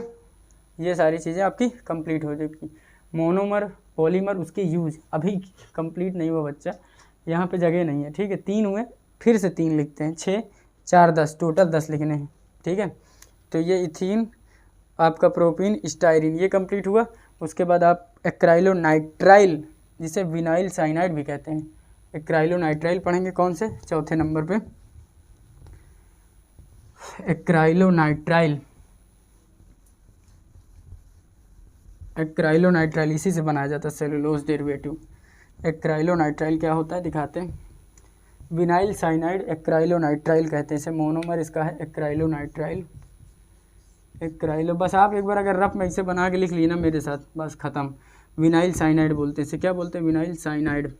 [SPEAKER 1] ये सारी चीज़ें आपकी कंप्लीट हो जाएगी। मोनोमर, पॉलीमर, उसके यूज अभी कंप्लीट नहीं हुआ बच्चा, यहाँ पे जगह नहीं है, ठीक है। 3 हुए, फिर से 3 लिखते हैं, 6 4 10, टोटल 10 लिखने हैं, ठीक है। तो ये इथीन, आपका प्रोपीन, स्टाइरीन, ये कंप्लीट हुआ। उसके बाद आप एक्राइलोनाइट्राइल, जिसे विनाइल साइनाइड भी कहते हैं, एक्राइलोनाइट्राइल पढ़ेंगे, कौन से, चौथे नंबर पे, एक्राइलोनाइट्राइल, एक्राइलोनाइट्राइल इसी से बनाया जाता है, सेलुलोज डेरिवेटिव। एक्राइलोनाइट्राइल क्या होता है दिखाते हैं, विनाइल साइनाइड एक्राइलोनाइट्राइल कहते हैं इसे, मोनोमर इसका है एक्राइलोनाइट्राइल, एक्राइलो। बस आप एक बार अगर रफ में इसे बना के लिख लिए ना मेरे साथ, बस ख़त्म। विनाइल साइनाइड बोलते हैं इसे, क्या बोलते हैं, विनाइल साइनाइड,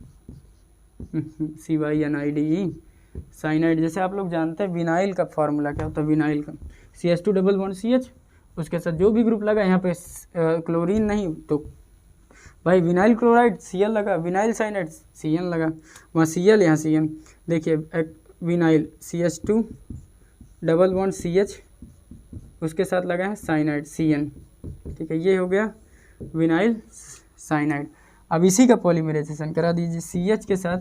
[SPEAKER 1] CYNIDE, साइनाइड। जैसे आप लोग जानते हैं विनाइल का फार्मूला क्या होता है, विनाइल का CH2 डबल बॉन्ड CH, उसके साथ जो भी ग्रुप लगा, यहाँ पे क्लोरीन नहीं तो भाई विनाइल क्लोराइड Cl लगा, विनाइल साइनाइड CN लगा, वहाँ Cl यहाँ CN। देखिए vinyl CH2 double bond CH, उसके साथ लगा है साइनाइड CN, ठीक है, ये हो गया विनाइल साइनाइड। अब इसी का पॉलीमराइजेशन करा दीजिए, CH के साथ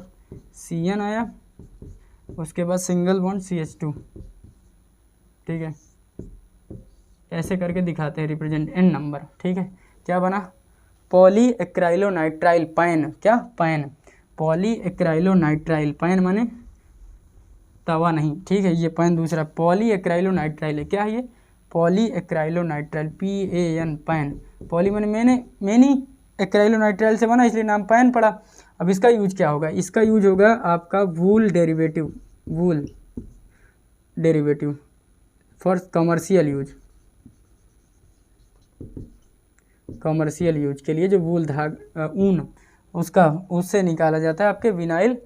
[SPEAKER 1] CN आया, उसके बाद सिंगल बॉन्ड CH2, ठीक है, ऐसे करके दिखाते हैं, रिप्रेजेंट N नंबर, ठीक है। क्या बना, पॉली एक्राइलोनाइट्राइल पैन, क्या पैन, पॉली एक्राइलोनाइट्राइल, पैन माने तवा नहीं, ठीक है, ये पैन दूसरा, पॉली एक्राइलोनाइट्राइल है, क्या है ये, poly acrylonitrile, PAN, pan, poly माने मैनी एक्राइलोनाइट्राइल से बना इसलिए नाम पैन पड़ा। अब इसका यूज क्या होगा, इसका यूज होगा आपका wool derivative, wool derivative for commercial use, commercial use के लिए जो वूल ऊन उसका, उससे निकाला जाता है आपके विनाइल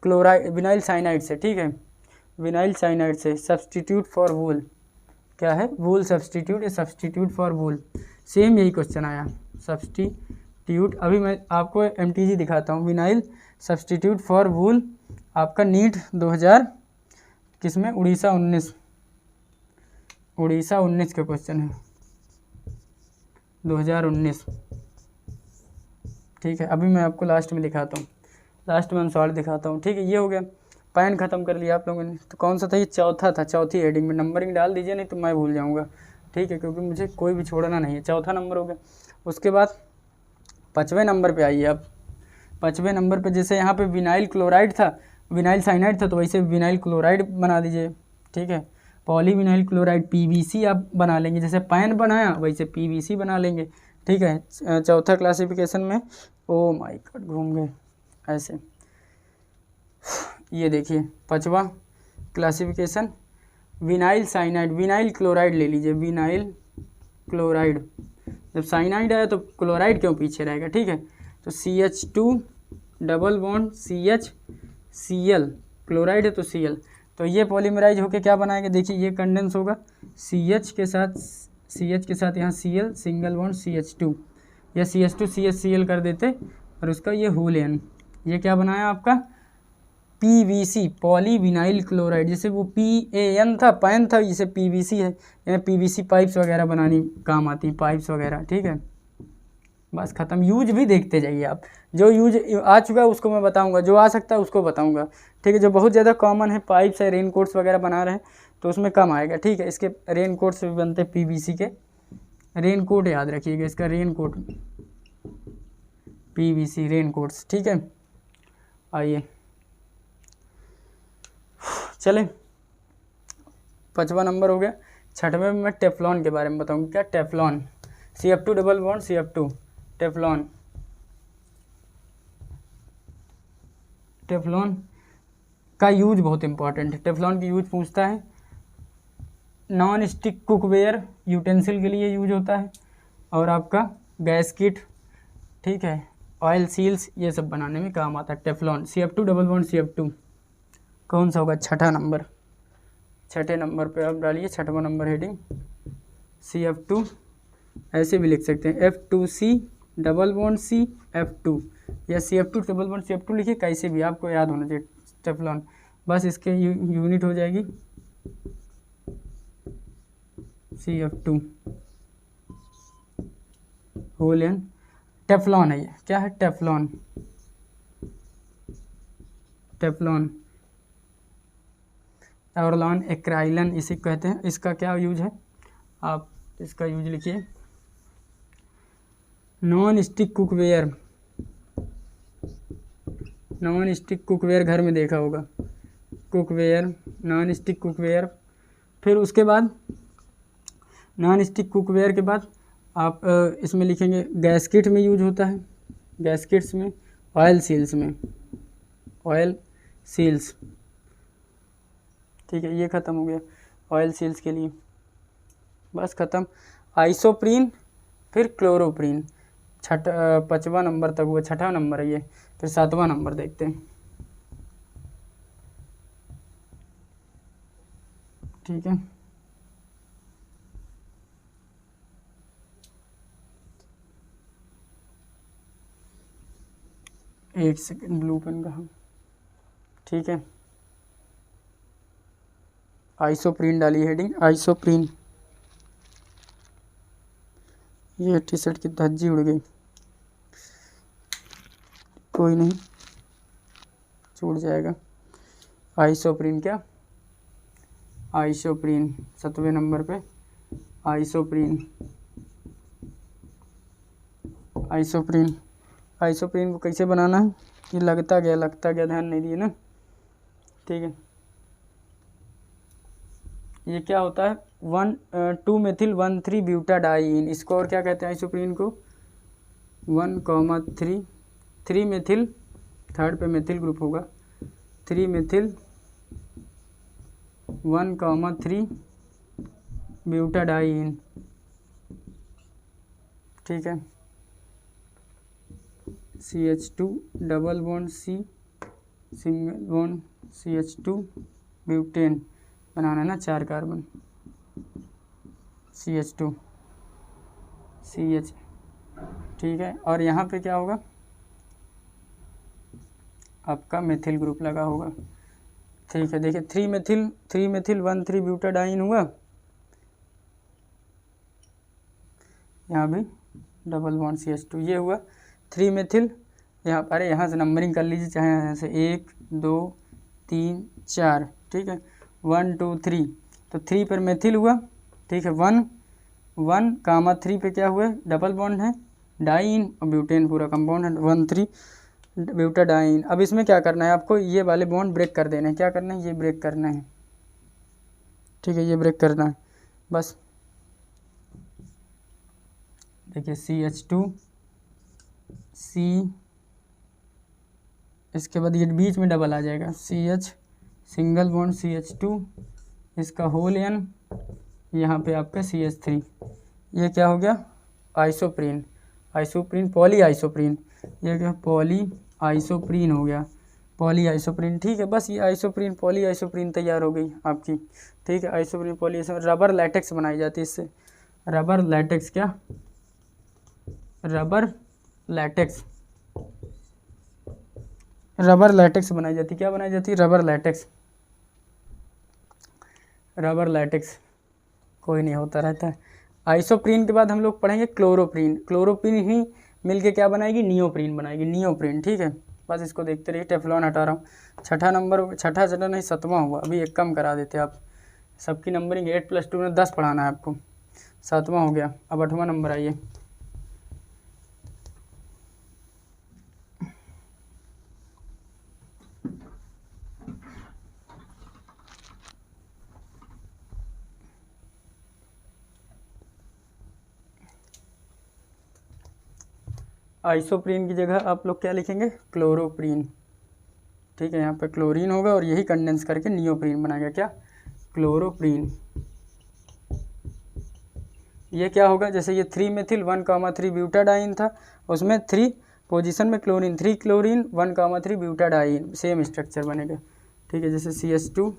[SPEAKER 1] क्लोराइड, विनाइल साइनाइड से, ठीक है, विनाइल साइनाइड से। सब्सटीट्यूट फॉर वूल, क्या है, वूल सब्सटीट्यूट, या सब्सटीट्यूट फॉर वूल, सेम यही क्वेश्चन आया, सब्सटीट्यूट। अभी मैं आपको MTG दिखाता हूँ, विनाइल सब्सटीट्यूट फॉर वूल, आपका नीट 2000 किसमें, उड़ीसा 19 का क्वेश्चन है, 2019, ठीक है। अभी मैं आपको लास्ट में दिखाता हूँ, लास्ट में सॉल्ट दिखाता हूँ, ठीक है। ये हो गया, पैन ख़त्म कर लिया आप लोगों ने। तो कौन सा था ये? चौथा था, चौथी हेडिंग में। नंबरिंग डाल दीजिए, नहीं तो मैं भूल जाऊँगा, ठीक है, क्योंकि मुझे कोई भी छोड़ना नहीं है। चौथा नंबर हो गया। उसके बाद 5वें नंबर पे आइए अब। 5वें नंबर पे जैसे यहाँ पे विनाइल क्लोराइड था, विनाइल साइनाइड था, तो वैसे विनाइल क्लोराइड बना दीजिए, ठीक है। पॉलीविनाइल क्लोराइड PVC आप बना लेंगे, जैसे पैन बनाया वैसे PVC बना लेंगे, ठीक है। चौथा क्लासिफिकेशन में, ओ माय गॉड घूम गए ऐसे। ये देखिए 5वां classification, vinyl cyanide, vinyl chloride ले लीजिए, विनाइल क्लोराइड। जब साइनाइड आया तो क्लोराइड क्यों पीछे रहेगा, ठीक है। तो CH2 double bond CH, chloride है तो Cl, तो ये पॉलीमराइज होके क्या बनाएगा, देखिए ये कंडेंस होगा CH के साथ यहाँ Cl, सिंगल बॉन्ड CH2, या CH2 CHCl कर देते, और उसका ये होल N, ये क्या बनाया आपका PVC, पॉलीविनाइल क्लोराइड। जैसे वो PAN था, पैन था, जैसे PVC है, यानी PVC पाइप्स वगैरह बनानी काम आती हैं, पाइप्स वगैरह, ठीक है। बस ख़त्म। यूज भी देखते जाइए आप, जो यूज आ चुका है उसको मैं बताऊंगा, जो आ सकता है उसको बताऊंगा, ठीक है। जो बहुत ज़्यादा कॉमन है, पाइप्स है, रेन कोट्स वगैरह बना रहे हैं तो उसमें कम आएगा, ठीक है। इसके रेन कोट्स भी बनते हैं PVC के, रेन कोट याद रखिएगा इसका, rain coat PVC rain coats, ठीक है। आइए चले, 5वां नंबर हो गया। 6वें में मैं टेफ्लॉन के बारे में बताऊंगा। क्या? Teflon, CF2 double bond CF2, Teflon. Teflon का यूज बहुत इंपॉर्टेंट है। टेफ्लॉन की यूज पूछता है, नॉन स्टिक कुकवेयर यूटेंसिल के लिए यूज होता है, और आपका गैस किट, ठीक है, ऑयल सील्स, ये सब बनाने में काम आता है Teflon. CF2 double bond CF2 कौन सा होगा? 6ठा नंबर। 6ठे नंबर पे आप डालिए 6वां नंबर हेडिंग, CF2, ऐसे भी लिख सकते हैं F2C double bond C F2, या CF2 डबल बॉन्ड CF2 लिखिए, कैसे भी आपको याद होना चाहिए टेफ्लॉन। बस इसके यूनिट हो जाएगी CF2 होल N, टेफ्लॉन है ये। क्या है? टेफ्लॉन, टेफ्लॉन, एवरलॉन, एक्राइलन इसे कहते हैं। इसका क्या यूज है? आप इसका यूज लिखिए, non stick cookware, non stick cookware घर में देखा होगा, कुकवेयर, नॉन स्टिक कुकवेयर। फिर उसके बाद नॉन स्टिक कुकवेयर के बाद आप इसमें लिखेंगे गैस किट में यूज होता है, गैस किट्स में, ऑयल सील्स में, ऑयल सील्स, ठीक है। ये ख़त्म हो गया ऑयल सील्स के लिए, बस ख़त्म। आइसोप्रीन, फिर क्लोरोप्रीन, 5वां नंबर तक हुआ, 6ठा नंबर है ये। फिर 7वां नंबर देखते हैं, ठीक है। एक सेकंड, ब्लू पेन कहाँ, ठीक है। आइसोप्रीन डाली हेडिंग, आइसोप्रीन। ये टी-शर्ट की धज्जी उड़ गई, कोई नहीं, छूट जाएगा। आइसोप्रीन, क्या? आइसोप्रीन 7वें नंबर पे, आइसोप्रीन, आइसोप्रीन। आइसोप्रीन को कैसे बनाना है? ये लगता गया, ध्यान नहीं दिए ना, ठीक है। ये क्या होता है? 2 मेथिल 1,3 ब्यूटाडाइन, इसको और क्या कहते हैं आइसोप्रीन को? 1,3, 3 मेथिल, थर्ड पे मेथिल ग्रुप होगा, 3 मेथिल 1,3 ब्यूटाडाइन, ठीक है। CH2 double bond C, single bond CH2 butane बनाना है ना, 4 कार्बन, CH2 CH, ठीक है। और यहाँ पे क्या होगा? आपका मेथिल ग्रुप लगा होगा, ठीक है। देखिए 3 मेथिल 1,3 ब्यूटाडाइन हुआ, यहाँ भी डबल बॉन्ड CH2, ये हुआ 3 मेथिल यहाँ, अरे यहाँ से नंबरिंग कर लीजिए, चाहे यहाँ से 1 2 3 4, ठीक है, 1 2 3, तो 3 पर मेथिल हुआ, ठीक है, 1 1 कामा 3 पे क्या हुआ, डबल बॉन्ड है, डाइन और ब्यूटेन पूरा कंपाउंड है, 1 3 ब्यूटाडाइन। अब इसमें क्या करना है आपको, ये वाले बॉन्ड ब्रेक कर देने हैं, क्या करना है, ये ब्रेक करना है, ठीक है, ये ब्रेक करना है बस। देखिए CH2 C, इसके बाद ये बीच में डबल आ जाएगा, CH सिंगल बॉन्ड CH2, इसका होल N, यहाँ पे आपका CH3, ये क्या हो गया, आइसोप्रीन, आइसोप्रीन पॉली आइसोप्रीन, ये क्या पॉली आइसोप्रीन हो गया, पॉली आइसोप्रीन, ठीक है। बस ये आइसोप्रीन पॉली आइसोप्रीन तैयार हो गई आपकी, ठीक है। आइसोप्रीन पॉली रबर लैटेक्स बनाई जाती है इससे, रबर लैटेक्स, क्या रबर लैटेक्स, रबर लैटेक्स बनाई जाती, क्या बनाई जाती है, रबर लैटेक्स, रबर लैटेक्स, कोई नहीं होता रहता है। आइसोप्रीन के बाद हम लोग पढ़ेंगे क्लोरोप्रीन, क्लोरोप्रीन ही मिलके क्या बनाएगी, नियोप्रीन बनाएगी, नियोप्रीन, ठीक है। बस इसको देखते रहिए, टेफ्लॉन हटा रहा हूँ, छठा नंबर, छठा नहीं 7वां हुआ, अभी एक कम करा देते आप, सबकी नंबरिंग 8+2 में 10 पढ़ाना है आपको, 7वां हो गया, अब 8वां नंबर आइए। आइसोप्रीन की जगह आप लोग क्या लिखेंगे, क्लोरोप्रीन, ठीक है। यहाँ पे क्लोरीन होगा और यही कंडेंस करके नियोप्रीन बनाएगा, क्या क्लोरोप्रीन। ये क्या होगा, जैसे ये 3 मेथिल 1,3 ब्यूटाडाइन था, उसमें 3 पोजीशन में chlorine, 3 chlorine 1,3 butadiene, same structure बनेगा, ठीक है। जैसे CH2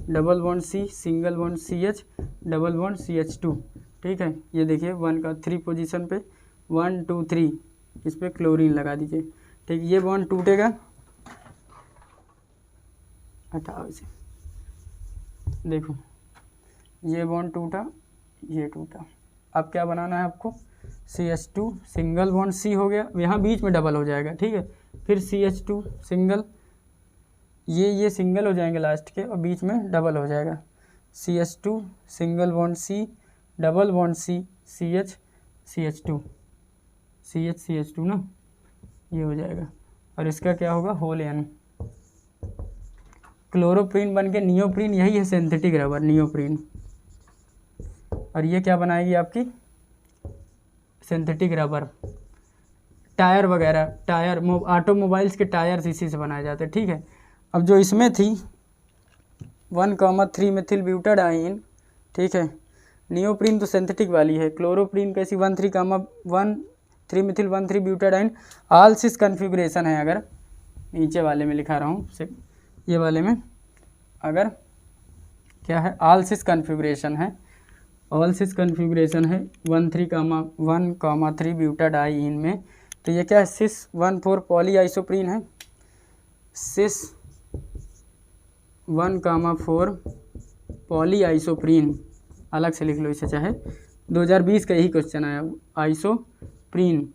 [SPEAKER 1] double bond C single bond CH double bond CH2, ठीक है। ये देखिए 1,3 पोजीशन पे 1 2 3 इस पर क्लोरीन लगा दीजिए, ठीक। ये बॉन्ड टूटेगा, हटाओ इसे, देखो ये बॉन्ड टूटा, ये टूटा, अब क्या बनाना है आपको, CH2 सिंगल बॉन्ड C हो गया, यहाँ बीच में डबल हो जाएगा, ठीक है। फिर CH2 सिंगल, ये सिंगल हो जाएंगे लास्ट के और बीच में डबल हो जाएगा, CH2 single bond C double bond C CH CH2 CH CH2 ना, ये हो जाएगा, और इसका क्या होगा, होल N। क्लोरोप्रीन बन के नियोप्रीन, यही है सिंथेटिक रबर, नियोप्रीन। और ये क्या बनाएगी आपकी, सिंथेटिक रबर, टायर वगैरह, टायर ऑटोमोबाइल्स के टायर्स इसी से बनाए जाते हैं, ठीक है। अब जो इसमें थी 1,3 मेथिल ब्यूटाडाइन, ठीक है, नियोप्रीन तो सिंथेटिक वाली है, क्लोरोप्रीन कैसी 1,3 मेथिल 1,3 ब्यूटाडाइन, ऑल सिस कन्फिगरेशन है, अगर नीचे वाले में लिखा रहा हूँ, ये वाले में अगर क्या है, ऑल सिस कन्फिगरेशन है, ऑल सिस कन्फिगरेशन है 1,3 ब्यूटाडाइन में, तो ये क्या है, सिस 1,4 पॉली आइसोप्रीन है, सिस 1,4 पॉली आइसोप्रीन, अलग से लिख लो इसे, चाहे 2020 का यही क्वेश्चन आया, आइसोप्रीन।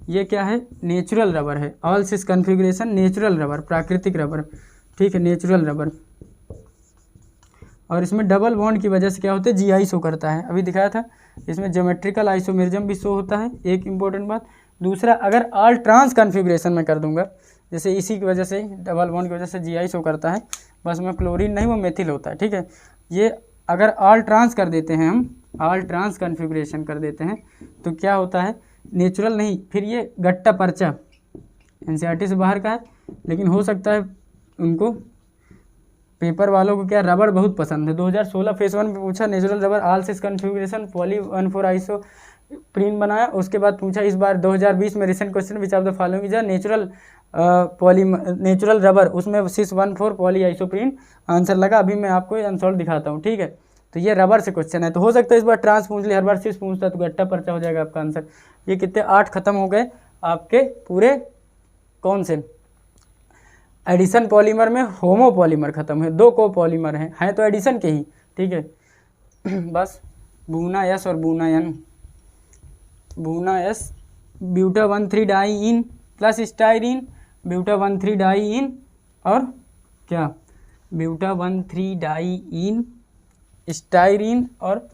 [SPEAKER 1] ये क्या है, नेचुरल रबर है, ऑल सिस कन्फिगरेशन नेचुरल रबर, प्राकृतिक रबर, ठीक है, नेचुरल रबर। और इसमें डबल बॉन्ड की वजह से क्या होता है, GI शो करता है, अभी दिखाया था, इसमें ज्योमेट्रिकल आइसोमेरिज्म भी शो होता है, एक इंपॉर्टेंट बात। दूसरा, अगर ऑल ट्रांस कन्फिगरेशन में कर दूंगा, जैसे इसी की वजह से, डबल बॉन्ड की वजह से GI शो करता है, बस में क्लोरीन नहीं, वो मेथिल होता है, ठीक है। ये अगर ऑल ट्रांस कर देते हैं हम, ऑल ट्रांस कन्फिगरेशन कर देते हैं, तो क्या होता है, नेचुरल नहीं, फिर ये गट्टा पर्चा NCERT से बाहर का है, लेकिन हो सकता है उनको पेपर वालों को क्या, रबर बहुत पसंद है। 2016 फेज 1 में पूछा, नेचुरल रबर ऑल सिस कन्फिगरेशन पॉली 1,4 आइसोप्रीन बनाया, उसके बाद पूछा इस बार 2020 में recent question which of the following is natural natural rubber, उसमें सिस 1,4 पॉली आइसोप्रीन आंसर लगा। अभी मैं आपको आंसर दिखाता हूँ, ठीक है। तो ये रबर से क्वेश्चन है, तो हो सकता है इस बार ट्रांस पूछ ले, हर बार सिस पूछता तो गट्टा पर्चा हो जाएगा आपका आंसर। ये कितने 8 खत्म हो गए आपके पूरे, कौन से, एडिशन पॉलीमर में होमो पॉलीमर खत्म है, 2 को पॉलीमर हैं तो एडिशन के ही, ठीक है। बस बूना S और Buna N, Buna S buta 1,3 diene plus styrene, buta 1,3 diene और क्या, ब्यूटा 1,3 डाई इन, स्टाइरिन और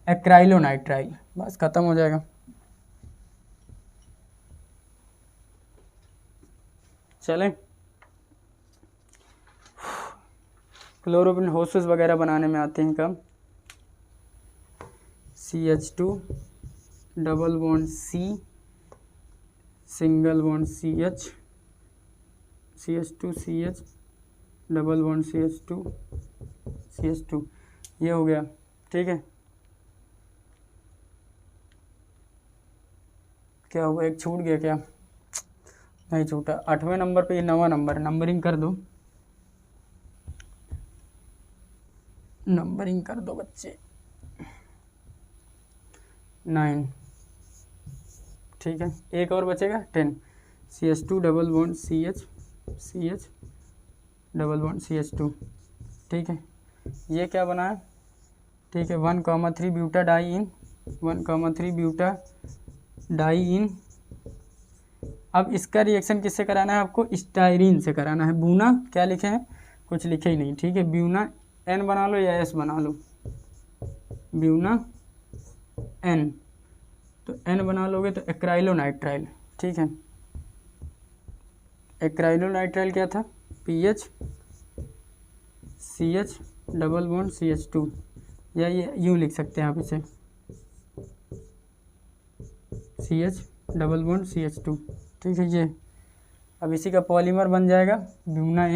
[SPEAKER 1] एक्राइलोनाइट्राइल, बस खत्म हो जाएगा। चलें, क्लोरोबिन होसेस वगैरह बनाने में आते हैं कब, CH2 double bond C single bond CH, CH2 CH double bond CH2 CH2, ये हो गया। ठीक है, क्या हुआ, एक छूट गया क्या, नहीं छूटा। 8वें नंबर पे ये 9वां नंबर, नंबरिंग कर दो, नंबरिंग कर दो बच्चे, 9। ठीक है, एक और बचेगा 10, CH2 double bond CH double bond CH2। ठीक है, ये क्या बना है, ठीक है, 1,3 ब्यूटा डाई इन, 1,3 ब्यूटा डाई इन। अब इसका रिएक्शन किससे कराना है आपको, स्टाइरिन से कराना है। बूना क्या लिखे हैं, कुछ लिखे ही नहीं। ठीक है, ब्यूना N बना लो या S बना लो, ब्यूना N, तो N बना लोगे तो एक्राइलोनाइट्राइल। ठीक है, एक्राइलोनाइट्राइल क्या था, PH CH double bond CH2, या ये यूँ लिख सकते हैं आप इसे, CH डबल बॉन्ड CH2। ठीक है, ये अब इसी का पॉलीमर बन जाएगा ब्यूना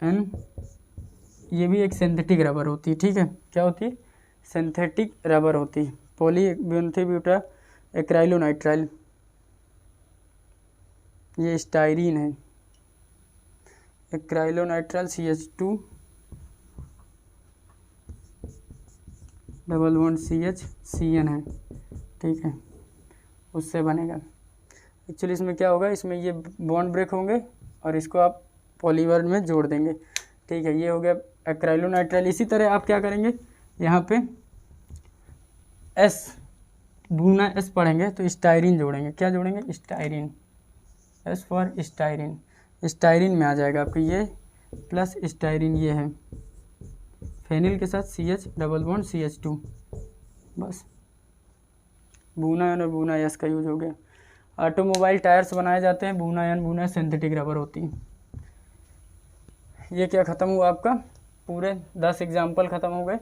[SPEAKER 1] N, ये भी एक सिंथेटिक रबर होती है। ठीक है, क्या होती है, सिंथेटिक रबर होती है, पॉलीब्यूटा ब्यूटा एक्राइलोनाइट्राइल, ये स्टाइरीन है, acrylonitrile CH2 double bond CH CN है। ठीक है, उससे बनेगा। एक्चुअली इसमें क्या होगा, इसमें ये बॉन्ड ब्रेक होंगे और इसको आप पॉलीमर में जोड़ देंगे। ठीक है, ये हो गया एक्राइलोनाइट्राइल। इसी तरह आप क्या करेंगे, यहाँ पे S बूना S पढ़ेंगे तो स्टाइरिन जोड़ेंगे। क्या जोड़ेंगे, styrene, S for styrene, styrene में आ जाएगा आपको ये प्लस स्टाइरिन, ये है फेनिल के साथ CH डबल बॉन्ड CH2, बस बूना N और बूना S का यूज हो गया। ऑटोमोबाइल टायर्स बनाए जाते हैं, buna N buna synthetic rubber होती है। ये क्या ख़त्म हुआ आपका, पूरे 10 एग्जाम्पल ख़त्म हो गए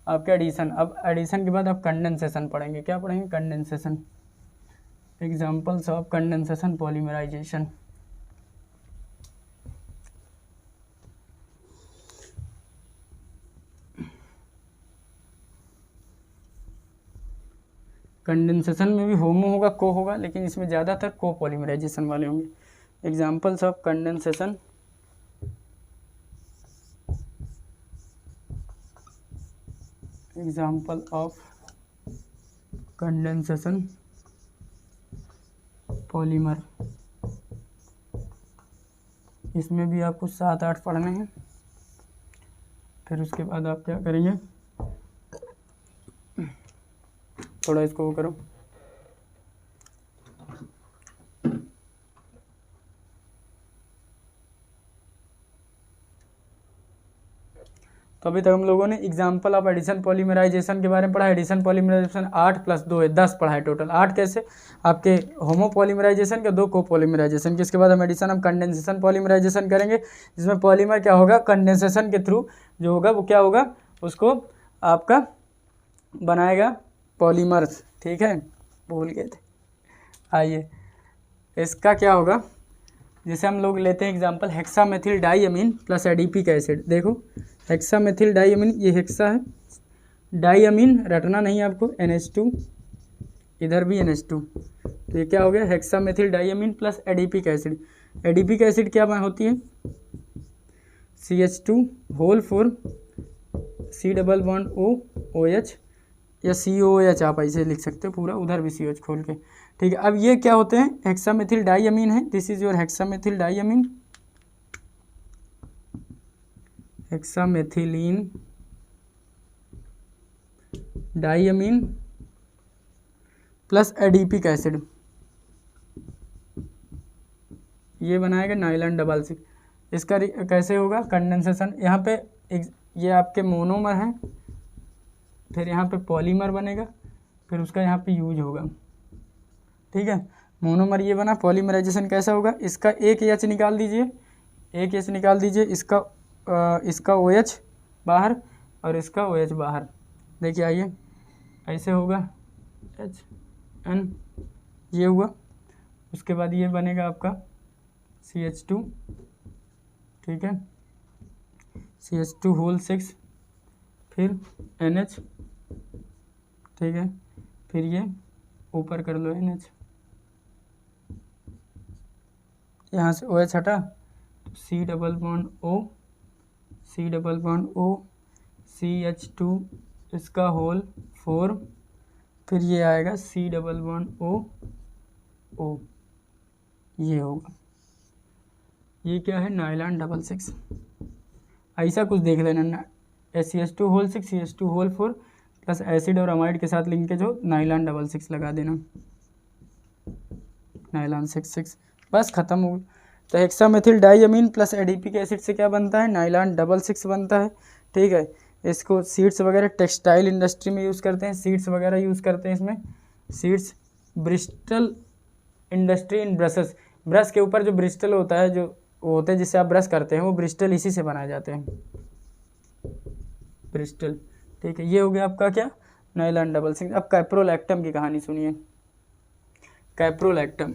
[SPEAKER 1] आपके एडिशन। अब एडिशन के बाद आप कंडेंसेशन पढ़ेंगे। क्या पढ़ेंगे, condensation, examples of condensation polymerization. Condensation में भी होमो होगा, को होगा, लेकिन इसमें ज़्यादातर को पॉलीमराइजेशन वाले होंगे। Examples of condensation, example of condensation polymer, इसमें भी आपको 7-8 पढ़ने हैं। फिर उसके बाद आप क्या करेंगे, थोड़ा इसको वो करो, तो अभी तक हम लोगों ने एग्जाम्पल ऑफ एडिशन पॉलीमराइजेशन के बारे में पढ़ा। एडिशन पॉलीमराइजेशन 8 + 2 है 10 पढ़ा है टोटल। 8 कैसे, आपके होमो पॉलीमराइजेशन के, 2 को पॉलीमराइजेशन के। इसके बाद हम एडिशन ऑफ कंडेंसेशन पॉलीमराइजेशन करेंगे, जिसमें पॉलीमर क्या होगा, कंडेंसेशन के थ्रू जो होगा वो क्या होगा, उसको आपका बनाएगा पॉलीमर्स। ठीक है, भूल गए थे। आइए, इसका क्या होगा, जैसे हम लोग लेते हैं example हेक्सामेथिल diamine plus adipic acid. देखो हेक्सामेथिल डाइअमीन, ये हेक्सा है, डाइअमीन रटना नहीं आपको, NH2, इधर भी NH2, तो ये क्या हो गया, hexamethyl diamine plus adipic acid. Adipic acid क्या होती है, CH2 whole 4 C double bond OH या COOH, आप ऐसे लिख सकते हो पूरा, उधर भी COH खोल के। ठीक है, अब ये क्या होते हैं, हेक्सामेथिल डाइअमीन है, this is your hexamethyl diamine, hexamethylene diamine plus adipic acid, ये बनाएगा नाइलॉन डबल सिक्स। इसका कैसे होगा कंडेंसेशन, यहाँ पे ये आपके मोनोमर हैं, फिर यहाँ पे पॉलीमर बनेगा, फिर उसका यहाँ पे यूज होगा, ठीक है। मोनोमर ये बना, पॉलीमराइजेशन कैसा होगा, इसका एक एच निकाल दीजिए, एक एच निकाल दीजिए, इसका ओ एच बाहर और इसका ओ एच बाहर, देखिए आइए ऐसे होगा एच एन, ये हुआ। उसके बाद ये बनेगा आपका CH2, ठीक है, CH2 होल 6, फिर NH, ठीक है, फिर ये ऊपर कर लो NH, यहाँ से OH हटा तो C double bond O, CH2 इसका होल 4, फिर ये आएगा C डबल बॉन्ड O, ये होगा, ये क्या है नाइलॉन डबल सिक्स। ऐसा कुछ देख लेना ना, CH2 whole 6 CH2 whole 4 plus acid और अमाइड के साथ लिंकेज हो, नाइलॉन डबल सिक्स लगा देना, नाइलॉन 6 बस ख़त्म हो गया। तो हेक्सामेथिल डाइअमीन प्लस एडिपिक एसिड से क्या बनता है, नाइलॉन डबल सिक्स बनता है, ठीक है। इसको सीड्स वगैरह टेक्सटाइल इंडस्ट्री में यूज़ करते हैं, सीड्स वगैरह यूज़ करते हैं इसमें, seeds Bristol industry in brushes, brush के ऊपर जो ब्रिस्टल होता है, जो होते हैं जिससे आप ब्रश करते हैं, वो ब्रिस्टल इसी से बनाए जाते हैं, ब्रिस्टल, ठीक है। ये हो गया आपका क्या नाइलॉन डबल सिक्स। अब कैप्रोलैक्टम की कहानी सुनिए, कैप्रोलैक्टम,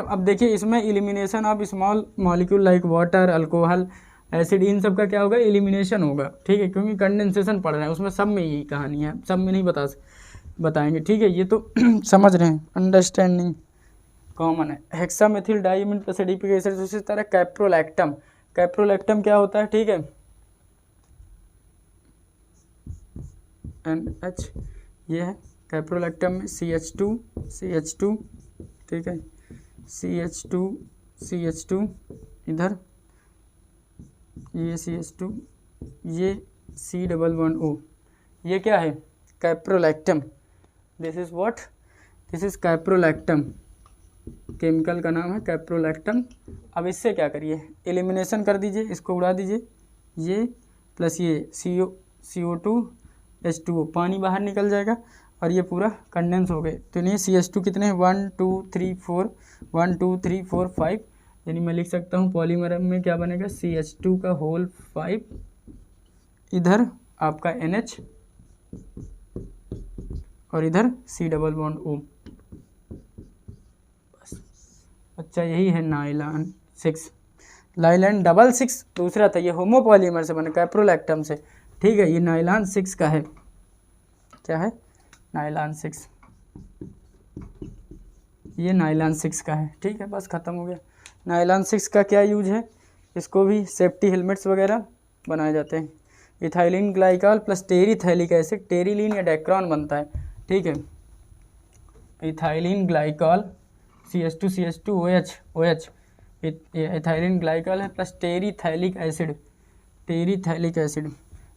[SPEAKER 1] अब देखिए इसमें elimination of small molecule like water, alcohol, acid, इन सब का क्या होगा, एलिमिनेशन होगा, ठीक है, क्योंकि कंडेंसेशन पढ़ रहे हैं उसमें, सब में यही कहानी है, सब में नहीं बताएंगे, ठीक है, ये तो समझ रहे हैं, अंडरस्टैंडिंग कॉमन है। हेक्सामेथिल डाइअमीन प्लस एडिपिक एसिड, उसी तरह कैप्रोलैक्टम क्या होता है, ठीक है, NH, ये है कैप्रोलैक्टम में CH2, ठीक है, CH2 इधर, ये CH2, ये C डबल बॉन्ड O, ये क्या है caprolactam, this is caprolactam, chemical का नाम है कैप्रोलैक्टम। अब इससे क्या करिए, एलिमिनेशन कर दीजिए, इसको उड़ा दीजिए, ये प्लस ये CO2 H2O, पानी बाहर निकल जाएगा और ये पूरा कंडेंस हो गए। तो नहीं CH2 कितने हैं, 1 2 3 4, 1 2 3 4 5, यानी मैं लिख सकता हूँ पॉलीमर में क्या बनेगा, CH2 का होल 5, इधर आपका NH और इधर C डबल बॉन्ड O, बस। अच्छा यही है नाइलॉन 6, नाइलॉन डबल सिक्स दूसरा था, ये होमोपॉलीमर से बना कैप्रोलैक्टम से, ठीक है। ये नाइलॉन 6 का है, क्या है नाइलॉन 6, ये नाइलॉन 6 का है, ठीक है, बस ख़त्म हो गया। नाइलॉन 6 का क्या यूज है, इसको भी सेफ्टी हेलमेट्स वगैरह बनाए जाते हैं। Ethylene glycol plus terephthalic acid, terylene या डेक्रॉन बनता है, ठीक है। Ethylene glycol CH2 OH, ethylene glycol है प्लस टेरीथैलिक एसिड,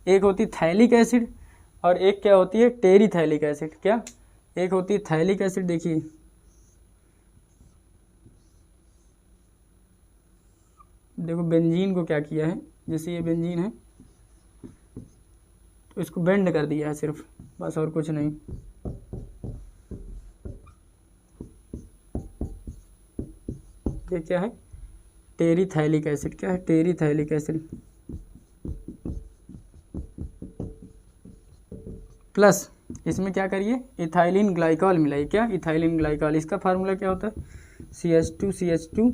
[SPEAKER 1] एक होती थैलिक एसिड और एक क्या होती है टेरीथैलिक एसिड, क्या एक होती है थैलिक एसिड, देखिए देखो बेंजीन को क्या किया है, जैसे ये बेंजीन है तो इसको बेंड कर दिया है सिर्फ, बस और कुछ नहीं। ये क्या है टेरीथैलिक एसिड, क्या है टेरीथैलिक एसिड, प्लस इसमें क्या करिए इथाइलिन ग्लाइकॉल मिलाइए, क्या इथाइलिन ग्लाइकॉल, इसका फार्मूला क्या होता है CH2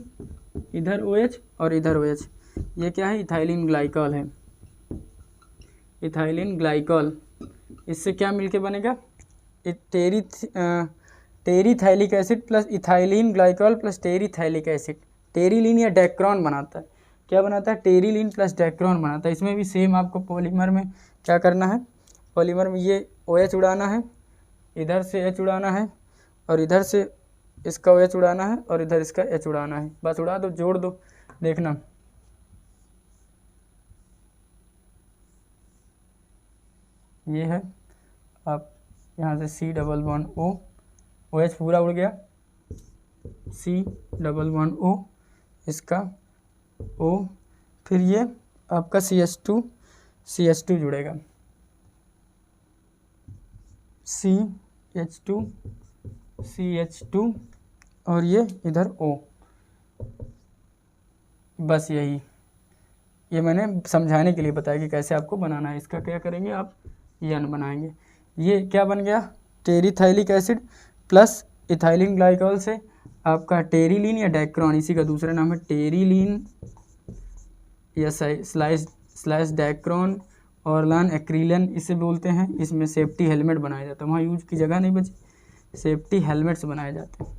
[SPEAKER 1] इधर OH और इधर OH, ये क्या है इथाइलिन ग्लाइकॉल है, इथाइलिन ग्लाइकॉल, इससे क्या मिलके बनेगा terephthalic acid plus ethylene glycol plus terephthalic acid, terylene या डेक्रॉन बनाता है, क्या बनाता है टेरीलीन प्लस डेक्रॉन बनाता है। इसमें भी सेम आपको पॉलीमर में क्या करना है, पॉलीमर में ये OH उड़ाना है, इधर से H उड़ाना है और इधर से इसका OH उड़ाना है और इधर इसका H उड़ाना है, बस उड़ा दो जोड़ दो, देखना ये है, आप यहाँ से C double bond O OH पूरा उड़ गया, C11O इसका O, फिर ये आपका CH2 जुड़ेगा, CH2 और ये इधर O। बस यही, ये मैंने समझाने के लिए बताया कि कैसे आपको बनाना है। इसका क्या करेंगे आप, N बनाएंगे। ये क्या बन गया, टेरीथाइलिक एसिड प्लस इथाइलिन ग्लाइकॉल से आपका टेरीलीन या डैक्रॉन, इसी का दूसरा नाम है टेरीलीन या स्लैश डैक्रॉन और लान एक्रिलिन इसे बोलते हैं। इसमें सेफ्टी हेलमेट बनाया जाता है, वहाँ यूज की जगह नहीं बची, सेफ्टी हेलमेट्स बनाए जाते हैं।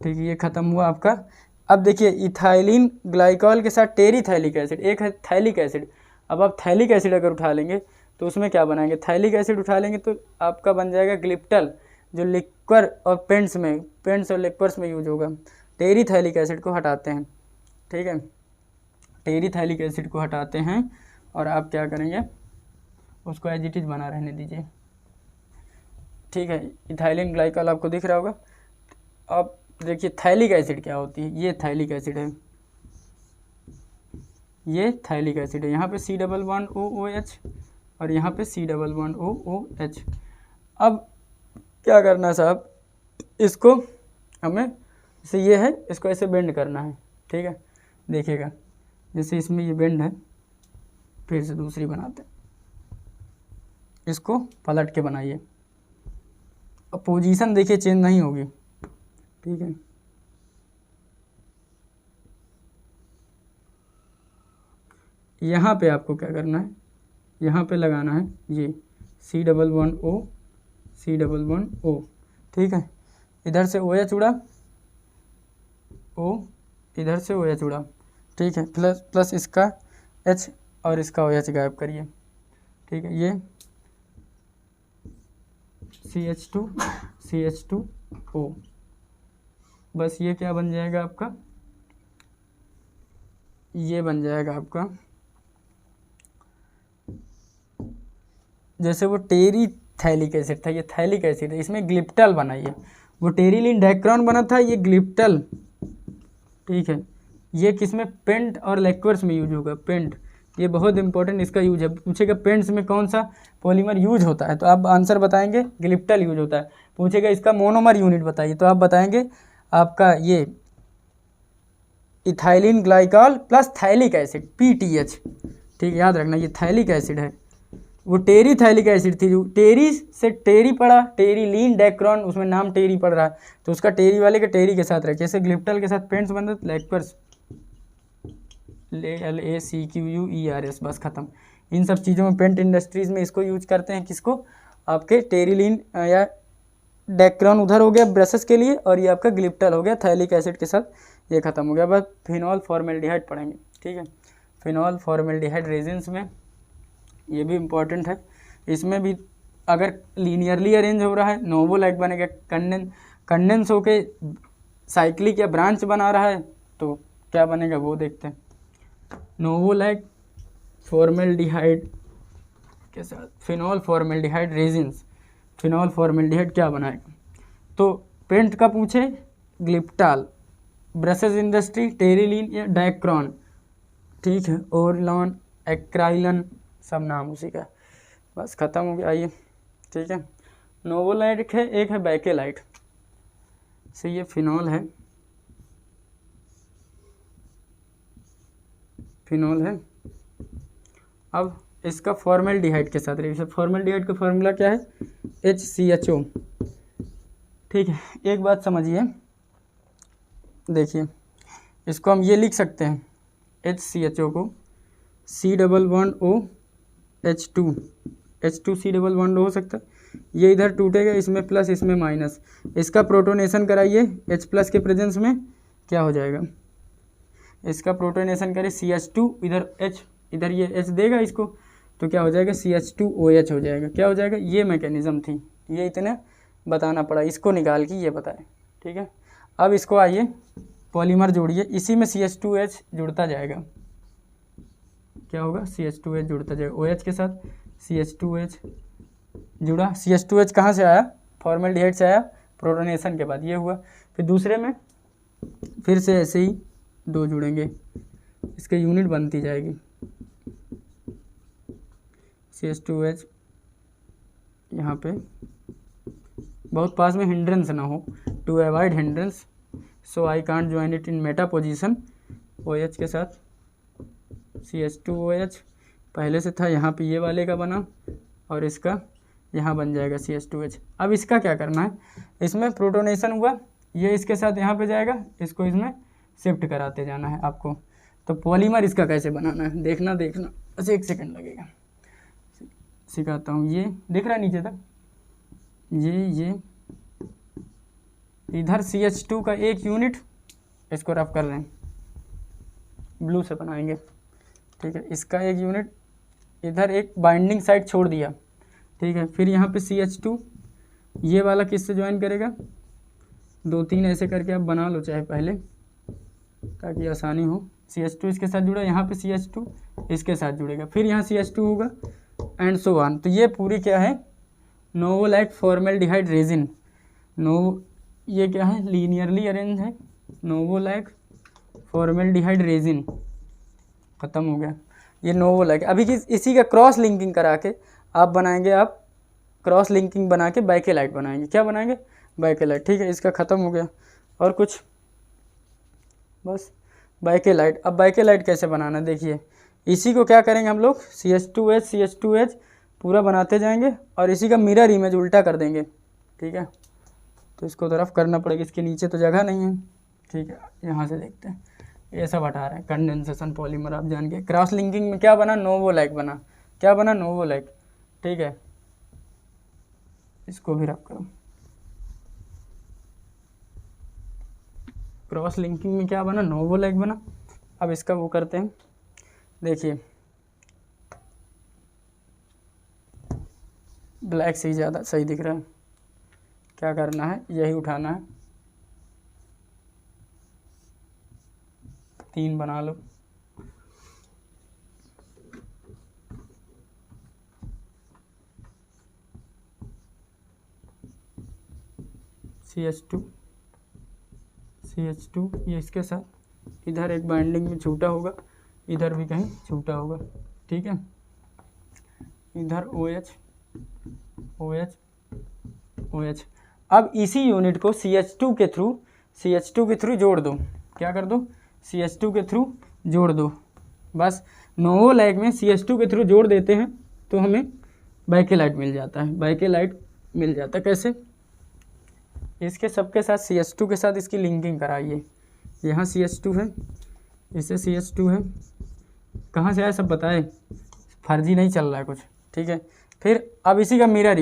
[SPEAKER 1] ठीक है, ये ख़त्म हुआ आपका। अब देखिए इथाइलिन ग्लाइकॉल के साथ टेरीथाइलिक एसिड, एक है थैलिक एसिड। अब आप थैलिक एसिड अगर उठा लेंगे तो उसमें क्या बनाएंगे, थैलिक एसिड उठा लेंगे तो आपका बन जाएगा ग्लिप्टल, जो लिक्वर और पेंट्स और लिक्वर्स में यूज होगा। टेरीथाइलिक एसिड को हटाते हैं, ठीक है, टेरीथाइलिक एसिड को हटाते हैं और आप क्या करेंगे, उसको एज इट इज बना रहने दीजिए। ठीक है, इथाइलिन ग्लाइकॉल आपको दिख रहा होगा। अब देखिए थैलिक एसिड क्या होती है, ये थैलिक एसिड है, ये थैलिक एसिड है। यहाँ पे C11OOH और यहाँ पे C11OOH। अब क्या करना है साहब, इसको हमें जैसे ये है, इसको ऐसे बेंड करना है। ठीक है, देखिएगा जैसे इसमें ये बेंड है, फिर से दूसरी बनाते हैं, इसको पलट के बनाइए। अब पोजीशन देखिए चेंज नहीं होगी, ठीक है, यहाँ पे आपको क्या करना है, यहाँ पे लगाना है ये C11O, ठीक है, इधर से OH उड़ा, O इधर से OH उड़ा, ठीक है, प्लस इसका H और इसका OH गायब करिए। ठीक है, ये CH2O, बस ये क्या बन जाएगा आपका, ये बन जाएगा आपका, जैसे वो टेरीथैलिक एसिड था, ये थैलिक एसिड है, इसमें ग्लिप्टल बना, ये वो टेरीलीन डैक्रॉन बना था, ये ग्लिप्टल। ठीक है, ये किसमें, पेंट और लिक्वर्स में यूज होगा, पेंट, ये बहुत इंपॉर्टेंट इसका यूज है। पूछेगा पेंट्स में कौन सा पॉलीमर यूज होता है, तो आप आंसर बताएंगे ग्लिप्टल यूज होता है। पूछेगा इसका मोनोमर यूनिट बताइए, तो आप बताएंगे आपका ये ethylene glycol plus phthalic acid PTH। ठीक है, याद रखना ये थैलिक एसिड है, वो टेरीथैलिक एसिड थी, जो टेरी से टेरी पड़ा, टेरीलीन डैक्रॉन, उसमें नाम टेरी पड़ रहा है तो उसका टेरी वाले के टेरी के साथ रखे। जैसे ग्लिप्टल के साथ पेंट्स बनते थे, लिक्वर्स LACQUERS, बस खत्म। इन सब चीज़ों में पेंट इंडस्ट्रीज़ में इसको यूज करते हैं, किसको, आपके टेरीलीन या डैक्रॉन उधर हो गया ब्रशेस के लिए, और ये आपका ग्लिप्टल हो गया थैलिक एसिड के साथ, ये खत्म हो गया। बस फिनॉल फॉर्मेल्डिहाइड पढ़ेंगे। ठीक है, फिनॉल फॉर्मेल्डिहाइड रेजिन्स में ये भी इम्पॉर्टेंट है, इसमें भी अगर लीनियरली अरेंज हो रहा है नोवोलाइट बनेगा, कंडेंस होके साइक्लिक या ब्रांच बना रहा है तो क्या बनेगा वो देखते हैं। नोवोलाइट फॉर्मेल्डिहाइड के साथ phenol formaldehyde resins, phenol formaldehyde क्या बनाएगा, तो पेंट का पूछे ग्लिप्टाल, ब्रशेस इंडस्ट्री टेरीलीन या डैक्रॉन, ठीक है, और लॉन एक्राइलन, सब नाम उसी का, बस ख़त्म हो गया। आइए, ठीक है, नोवोलाइट है, एक है बैकेलाइट, से ये फिनॉल है, फिनॉल है। अब इसका फॉर्मेल्डिहाइड के साथ रिएक्शन, फॉर्मेल्डिहाइड का फॉर्मूला क्या है, HCHO। ठीक है, एक बात समझिए, देखिए इसको हम ये लिख सकते हैं HCHO को C11OH2, H2C11 हो सकता है, ये इधर टूटेगा, इसमें प्लस इसमें माइनस, इसका प्रोटोनेशन कराइए H प्लस के प्रेजेंस में, क्या हो जाएगा, इसका प्रोटोनेशन करें CH2, इधर H, इधर ये H देगा इसको, तो क्या हो जाएगा CH2OH हो जाएगा। क्या हो जाएगा, ये मैकेनिज़्म थी, ये इतने बताना पड़ा, इसको निकाल के ये बताए। ठीक है, अब इसको आइए पॉलीमर जोड़िए, इसी में CH2H जुड़ता जाएगा, क्या होगा CH2H जुड़ता जाएगा, OH के साथ CH2H जुड़ा, CH2H कहाँ से आया, फॉर्मेल्डिहाइड से आया, प्रोटोनेशन के बाद ये हुआ। फिर दूसरे में फिर से ऐसे ही 2 जुड़ेंगे, इसके यूनिट बनती जाएगी CH2H। यहाँ पे बहुत पास में हिंड्रेंस ना हो, to avoid hindrance so I can't join it in meta position. OH के साथ CH2OH पहले से था, यहाँ पे ये वाले का बना और इसका यहाँ बन जाएगा CH2H। अब इसका क्या करना है, इसमें प्रोटोनेशन हुआ, ये इसके साथ यहाँ पे जाएगा, इसको इसमें शिफ्ट कराते जाना है आपको। तो पॉलीमर इसका कैसे बनाना है देखना बस 1 सेकंड लगेगा, सिखाता हूँ। ये दिख रहा है नीचे तक, ये इधर CH2 का 1 यूनिट, इसको रफ कर रहे हैं, ब्लू से बनाएंगे, ठीक है। इसका 1 यूनिट इधर एक बाइंडिंग साइड छोड़ दिया, ठीक है। फिर यहाँ पे CH2 ये वाला किससे ज्वाइन करेगा, 2-3 ऐसे करके आप बना लो चाहे पहले, ताकि आसानी हो। CH2 इसके साथ जुड़ा, यहाँ पे CH2 इसके साथ जुड़ेगा, फिर यहाँ CH2 होगा एंड सो ऑन। तो ये पूरी क्या है, नोवोलाइट फॉर्मेल्डिहाइड रेजिन। ये क्या है, लीनियरली अरेंज है, नोवोलाइट फॉर्मेल्डिहाइड रेजिन, ख़त्म हो गया ये नोवोलाइट। अभी इसी का क्रॉस लिंकिंग करा के आप बनाएंगे, आप क्रॉस लिंकिंग बना के बाइकेलाइट बनाएंगे। क्या बनाएंगे, बाइकेलाइट, ठीक है। इसका ख़त्म हो गया, और कुछ बस बाइकेलाइट। अब बाइकेलाइट कैसे बनाना, देखिए इसी को क्या करेंगे हम लोग, CH2H पूरा बनाते जाएंगे और इसी का मिरर इमेज उल्टा कर देंगे, ठीक है। तो इसको तरफ करना पड़ेगा, इसके नीचे तो जगह नहीं है, ठीक है। यहाँ से देखते हैं, ये सब हटा रहे हैं, कंडेंसेशन पॉलीमर आप जान के। क्रॉस लिंकिंग में क्या बना, नोवोलाइट बना, क्या बना, नोवोलाइट, ठीक है। इसको भी रख करो, क्रॉस लिंकिंग में क्या बना, नोवोलाइट बना। अब इसका वो करते हैं, देखिए ब्लैक से ही ज़्यादा सही दिख रहा है। क्या करना है, यही उठाना है, 3 बना लो, CH2 ये इसके साथ इधर एक बाइंडिंग में छूटा होगा, इधर भी कहीं छूटा होगा, ठीक है। इधर OH। अब इसी यूनिट को CH2 के थ्रू जोड़ दो, क्या कर दो, CH2 के थ्रू जोड़ दो। बस नोवोलाइट में CH2 के थ्रू जोड़ देते हैं तो हमें बाइकेलाइट मिल जाता है। कैसे, इसके सबके साथ CH2 के साथ इसकी लिंकिंग कराइए। यहाँ CH2 है, इससे CH2 है, कहाँ से आया सब बताए, फर्जी नहीं चल रहा है कुछ, ठीक है। फिर अब इसी का मिरर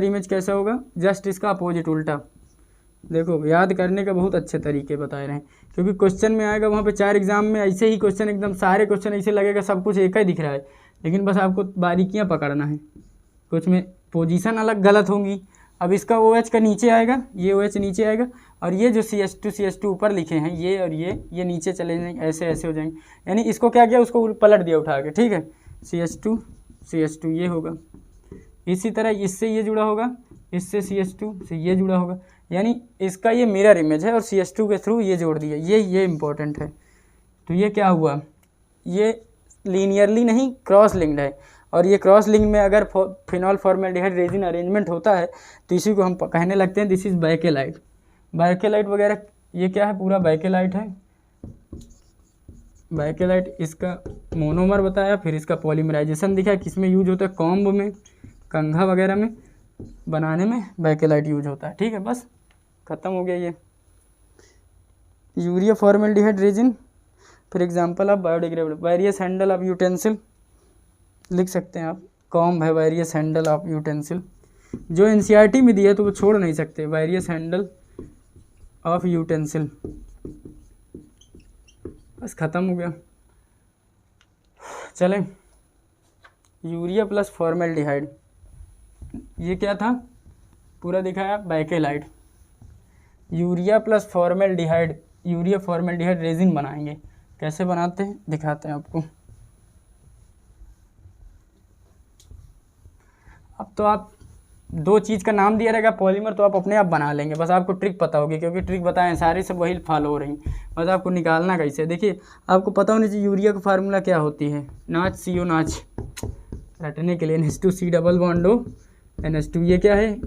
[SPEAKER 1] इमेज कैसा होगा, जस्ट इसका अपोजिट उल्टा। देखो याद करने का बहुत अच्छे तरीके बताए रहे हैं, क्योंकि क्वेश्चन में आएगा वहाँ पे 4 एग्जाम में ऐसे ही क्वेश्चन, एकदम सारे क्वेश्चन ऐसे लगेगा सब कुछ एक ही दिख रहा है, लेकिन बस आपको बारीकियाँ पकड़ना है, कुछ में पोजीशन अलग गलत होंगी। अब इसका OH का नीचे आएगा, ये OH नीचे आएगा, और ये जो CH2 ऊपर लिखे हैं ये और ये नीचे चले जाएंगे, ऐसे हो जाएंगे। यानी इसको क्या किया, उसको पलट दिया उठा के, ठीक है। CH2 ये होगा, इसी तरह इससे ये जुड़ा होगा, इससे CH2 से ये जुड़ा होगा, यानी इसका ये मिरर इमेज है और CH2 के थ्रू ये जोड़ दिया, ये इंपॉर्टेंट है। तो ये क्या हुआ, ये लीनियरली नहीं क्रॉस लिंक्ड है, और ये क्रॉस लिंक में अगर फिनॉल फॉर्मेल्डिहाइड रेजिन अरेंजमेंट होता है तो इसी को हम कहने लगते हैं दिस इज़ बाइकेलाइट वगैरह। ये क्या है, पूरा बाइकेलाइट है। बाइकेलाइट इसका मोनोमर बताया, फिर इसका पॉलीमराइजेशन दिखाया, किसमें यूज होता है, कॉम्ब में, कंघा वगैरह में बनाने में बाइकेलाइट यूज होता है, ठीक है। बस ख़त्म हो गया ये यूरिया फॉर्मेल्डिहाइड रेजिन। फिर example of biodegradable, various handle of utensil लिख सकते हैं आप, कॉम्ब है, वेरियस हैंडल ऑफ यूटेंसिल, जो NCERT में दिया है तो वो छोड़ नहीं सकते, वेरियस हैंडल ऑफ यूटेंसिल। बस ख़त्म हो गया। चलें, यूरिया प्लस फॉर्मेल्डिहाइड, ये क्या था, पूरा दिखाया bakelite. Urea plus formaldehyde, urea formaldehyde resin बनाएंगे, कैसे बनाते हैं दिखाते हैं आपको। अब तो आप दो चीज़ का नाम दिया रहेगा पॉलीमर तो आप अपने आप बना लेंगे, बस आपको ट्रिक पता होगी, क्योंकि ट्रिक बताएं सारी सब वही फॉलो हो रही, बस आपको निकालना कैसे। देखिए आपको पता होना चाहिए यूरिया का फार्मूला क्या होती है, नाच CO नाच, रटने के लिए NH2C double bond O NH2, ये क्या है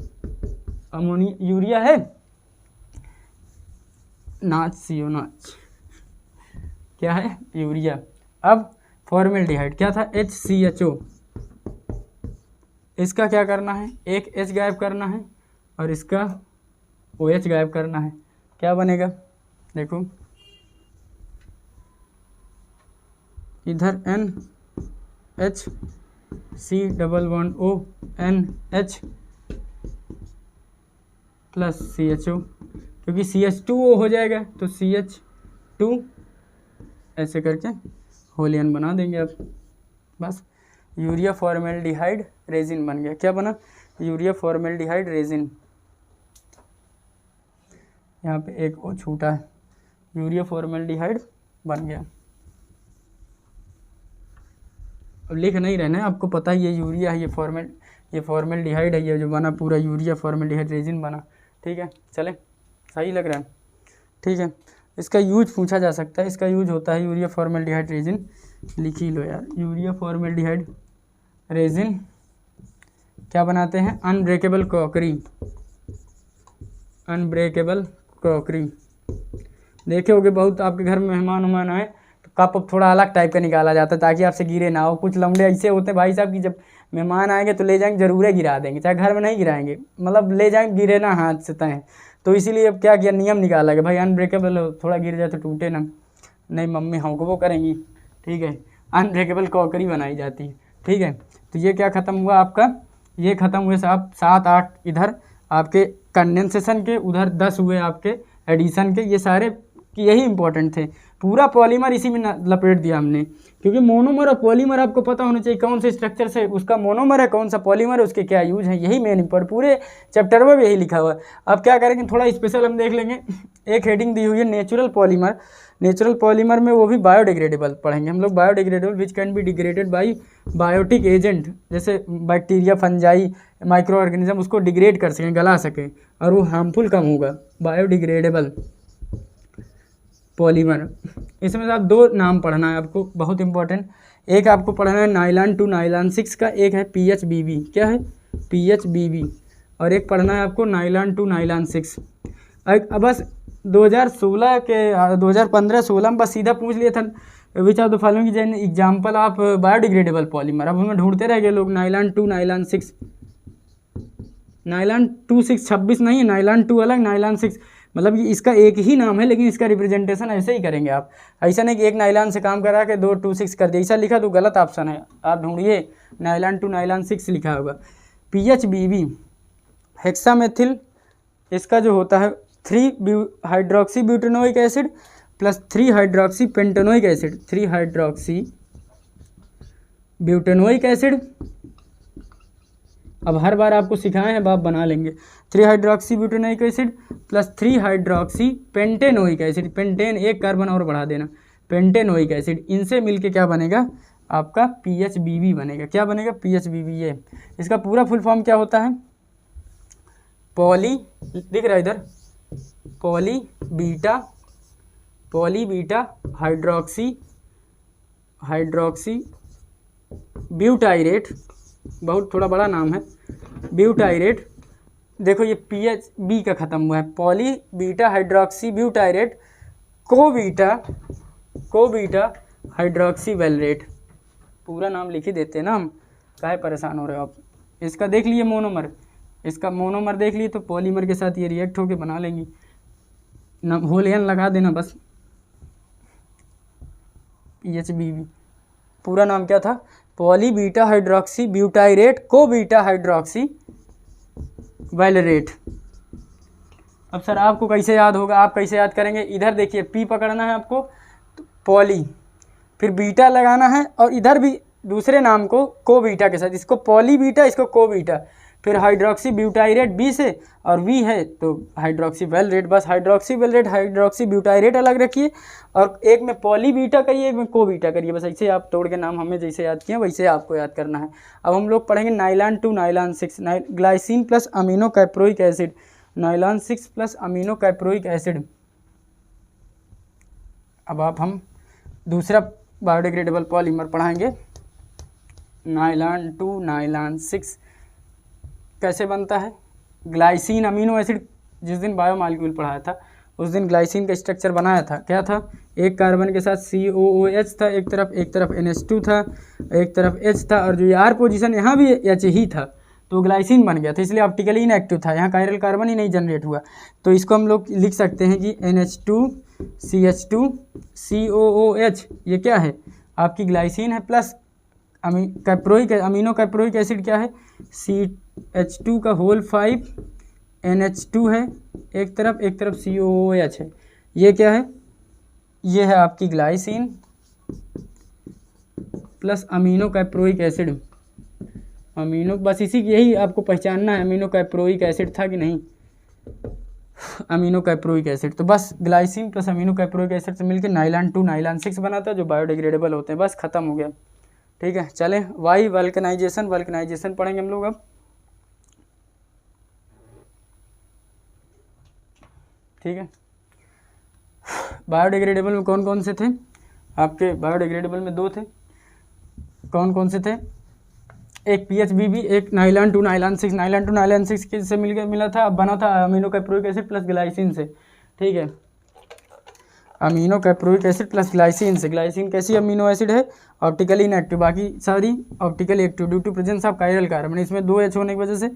[SPEAKER 1] अमोनिया, यूरिया है, नाच CO नाच क्या है यूरिया। अब फॉर्मेल्डिहाइड क्या था HCHO, इसका क्या करना है, एक H गायब करना है और इसका OH गायब करना है, क्या बनेगा देखो, इधर NH double bond O NH plus CHO, क्योंकि CH2O हो जाएगा तो CH2 ऐसे करके होलियन बना देंगे आप, बस यूरिया फॉर्मेल्डिहाइड रेजिन बन गया। क्या बना, यूरिया फॉर्मेल्डिहाइड रेजिन, यहाँ पे एक O छूटा है, यूरिया फॉर्मेल्डिहाइड बन गया। अब लिख नहीं रहना है, आपको पता है ये यूरिया है, ये फॉर्मेल्डिहाइड है, ये जो बना पूरा यूरिया फॉर्मेल्डिहाइड रेजिन बना, ठीक है। चले सही लग रहा है, ठीक है। इसका यूज पूछा जा सकता है, इसका यूज होता है यूरिया फॉर्मेल्डिहाइड रेजिन, लिख ही लो यार, यूरिया फॉर्मेल्डिहाइड रेजिन क्या बनाते हैं, अनब्रेकेबल क्रॉकरी, अनब्रेकेबल क्रॉकरी। देखे होगे बहुत आपके घर में मेहमान उहमान आए तो कप थोड़ा अलग टाइप का निकाला जाता है ताकि आपसे गिरे ना हो। कुछ लौंडे ऐसे होते हैं भाई साहब कि जब मेहमान आएंगे तो ले जाएंगे ज़रूर गिरा देंगे, चाहे घर में नहीं गिराएंगे, मतलब ले जाएंगे गिरे ना हाथ से तय। तो इसीलिए अब क्या किया, नियम निकाला कि भाई अनब्रेकेबल हो, थोड़ा गिर जाए तो टूटे ना, नहीं मम्मी हमको वो करेंगी, ठीक है। अनब्रेकेबल क्रॉकरी बनाई जाती है, ठीक है। तो ये क्या ख़त्म हुआ आपका, ये ख़त्म हुए साहब 7-8 इधर आपके कंडेंसेशन के, उधर 10 हुए आपके एडिशन के, ये सारे यही इंपॉर्टेंट थे। पूरा पॉलीमर इसी में लपेट दिया हमने, क्योंकि मोनोमर और पॉलीमर आपको पता होना चाहिए कौन से स्ट्रक्चर से उसका मोनोमर है, कौन सा पॉलीमर है, उसके क्या यूज है, यही मेन इंपॉर्टेंट, पूरे चैप्टर में यही लिखा हुआ है। अब क्या करेंगे, थोड़ा स्पेशल हम देख लेंगे। एक हेडिंग दी हुई है नेचुरल पॉलीमर, नेचुरल पॉलीमर में वो भी बायोडिग्रेडेबल पढ़ेंगे हम लोग, biodegradable which can be degraded by biotic agent, जैसे बैक्टीरिया फंजाई माइक्रो ऑर्गेनिज्म उसको डिग्रेड कर सकें, गला सकें और वो हार्मफुल कम होगा, बायोडिग्रेडेबल पॉलीमर। इसमें से आप 2 नाम पढ़ना है आपको, बहुत इंपॉर्टेंट। एक आपको पढ़ना है नाइलॉन 2 नाइलॉन 6 का, एक है PHBB, क्या है PHBB, और एक पढ़ना है आपको नाइलॉन 2 नाइलॉन 6। अब बस 2016 के 2015-16 में बस सीधा पूछ लिया था which are the following example of biodegradable polymer. अब हमें ढूंढते रह गए लोग, नाइलॉन 2 नाइलॉन 6, नाइलॉन 2 6 26 नहीं है, नाइलॉन 2 अलग नाइलॉन 6, मतलब ये इसका एक ही नाम है लेकिन इसका रिप्रेजेंटेशन ऐसे ही करेंगे आप। ऐसा नहीं कि एक नाइलॉन से काम करा के 2 2 6 कर दिया, ऐसा लिखा तो गलत ऑप्शन है, आप ढूंढिए नाइलॉन 2 नाइलॉन 6 लिखा होगा। PHBB हेक्सामेथिल, इसका जो होता है 3 hydroxy butanoic acid plus 3 hydroxy pentanoic acid, 3 hydroxy butanoic acid. अब हर बार आपको सिखाए हैं, आप बना लेंगे। 3 hydroxy butanoic acid plus 3 hydroxy pentanoic acid, pentane एक कार्बन और बढ़ा देना, पेंटेनोइक एसिड, इनसे मिलके क्या बनेगा आपका PHBB बनेगा। क्या बनेगा PHBB, ये इसका पूरा फुल फॉर्म क्या होता है, पॉली, दिख रहा है इधर, पॉली बीटा हाइड्रोक्सी ब्यूटाइरेट, बहुत थोड़ा बड़ा नाम है, ब्यूटाइरेट। देखो ये PHB का ख़त्म हुआ है, पॉली बीटा हाइड्रोक्सी ब्यूटाइरेट को बीटा हाइड्रोक्सी वेलरेट, पूरा नाम लिख ही देते हैं ना हम, काहे परेशान हो रहे हो आप। इसका देख लिए मोनोमर, इसका मोनोमर देख लिए तो पॉलीमर के साथ ये रिएक्ट होके बना लेंगी, होलियन लगा देना बस। PHBB पूरा नाम क्या था, पॉली बीटा हाइड्रोक्सी ब्यूटाइरेट को बीटा हाइड्रोक्सी वेलरेट। अब सर आपको कैसे याद होगा, आप कैसे याद करेंगे, इधर देखिए P पकड़ना है आपको, तो पॉली, फिर बीटा लगाना है और इधर भी दूसरे नाम को बीटा के साथ, इसको पॉली बीटा इसको को बीटा, फिर हाइड्रोक्सी ब्यूटाइरेट बी से, और वी है तो हाइड्रोक्सी वेलरेट। बस हाइड्रोक्सी वेलरेट हाइड्रोक्सी ब्यूटाइरेट अलग रखिए, और एक में पॉली बीटा करिए, एक में को बीटा करिए। बस ऐसे आप तोड़ के नाम हमें जैसे याद किए वैसे आपको याद करना है। अब हम लोग पढ़ेंगे nylon 2 nylon 6 glycine plus amino caproic acid, nylon 6 plus amino caproic acid. अब हम दूसरा बायोडिग्रेडेबल पॉलीमर पढ़ाएंगे, नाइलॉन 2 नाइलॉन 6 कैसे बनता है। ग्लाइसिन अमीनो एसिड, जिस दिन बायोमॉलिक्यूल पढ़ाया था उस दिन ग्लाइसिन का स्ट्रक्चर बनाया था, क्या था, एक कार्बन के साथ COOH था, एक तरफ NH2 था, एक तरफ H था, और जो ये R पोजीशन यहाँ भी H ही था, तो ग्लाइसिन बन गया था, इसलिए ऑप्टिकली इनएक्टिव था, यहाँ कायरल कार्बन ही नहीं जनरेट हुआ। तो इसको हम लोग लिख सकते हैं कि NH2 CH2 COOH, ये क्या है आपकी ग्लाइसिन है, plus caproic amino caproic acid क्या है, CH2 का होल 5 NH2 है एक तरफ COOH है, ये क्या है, ये है आपकी glycine plus amino caproic acid. Amino, बस इसी यही आपको पहचानना है, अमीनो कैप्रोइक एसिड था कि नहीं, अमीनो कैप्रोइक एसिड। तो बस glycine plus amino caproic acid से मिलकर नाइलॉन 2 नाइलॉन 6 बनाता है, जो बायोडिग्रेडेबल होते हैं। बस खत्म हो गया, ठीक है। चलें वाई वल्कनाइजेशन, वल्कनाइजेशन पढ़ेंगे हम लोग अब, ठीक है। बायोडिग्रेडेबल में कौन कौन से थे आपके, बायोडिग्रेडेबल में 2 थे, कौन कौन से थे, एक PHBB, एक नाइलॉन 2 नाइलॉन 6। नाइलॉन 2 नाइलॉन 6 किससे मिला था, बना था amino caproic acid plus glycine से, ठीक है, amino caproic acid plus glycine से। ग्लाइसिन कैसी अमीनो एसिड है, ऑप्टिकली इनएक्टिव, बाकी सारी optically active due to presence of chiral carbon. इसमें 2 H होने की वजह से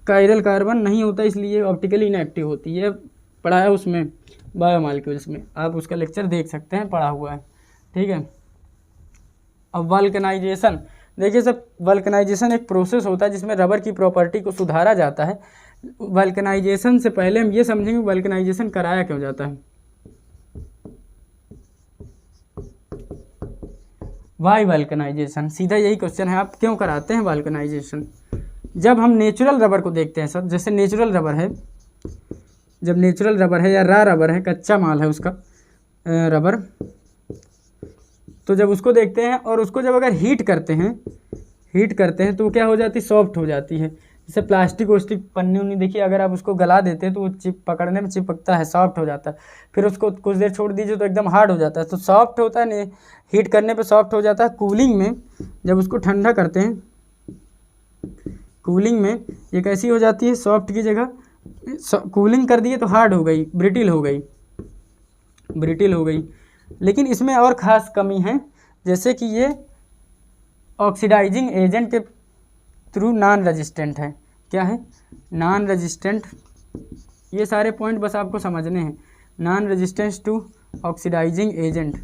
[SPEAKER 1] कायरल कार्बन नहीं होता, इसलिए ऑप्टिकली इनएक्टिव होती है। पढ़ा है उसमें बायोमॉलिक्यूल्स में, आप उसका लेक्चर देख सकते हैं, पढ़ा हुआ है, ठीक है। अब वल्कनाइजेशन, देखिए सब, वल्कनाइजेशन एक प्रोसेस होता है जिसमें रबर की प्रॉपर्टी को सुधारा जाता है। वल्कनाइजेशन से पहले हम ये समझेंगे वल्कनाइजेशन कराया क्यों जाता है। वाई वल्कनाइजेशन, सीधा यही क्वेश्चन है, आप क्यों कराते हैं वल्कनाइजेशन। जब हम नेचुरल रबर को देखते हैं सर, जैसे नेचुरल रबर है, जब नेचुरल रबर है या रा रबर है, कच्चा माल है उसका रबर, तो जब उसको देखते हैं और उसको जब अगर हीट करते हैं तो वो क्या हो जाती है, सॉफ्ट हो जाती है। जैसे प्लास्टिक वोस्टिक पन्नी उन्नी, देखिए अगर आप उसको गला देते हैं तो वो पकड़ने में चिपकता है, सॉफ्ट हो जाता है, फिर उसको कुछ देर छोड़ दीजिए तो एकदम हार्ड हो जाता है। तो सॉफ्ट होता है, नहीं हीट करने पे सॉफ्ट हो जाता है। कूलिंग में जब उसको ठंडा करते हैं, कूलिंग में ये कैसी हो जाती है, सॉफ्ट की जगह कूलिंग कर दिए तो हार्ड हो गई, ब्रिटिल हो गई। लेकिन इसमें और ख़ास कमी है, जैसे कि ये ऑक्सीडाइजिंग एजेंट के थ्रू नॉन रेजिस्टेंट है। क्या है, नॉन रेजिस्टेंट। ये सारे पॉइंट बस आपको समझने हैं। Non resistance to oxidizing agent,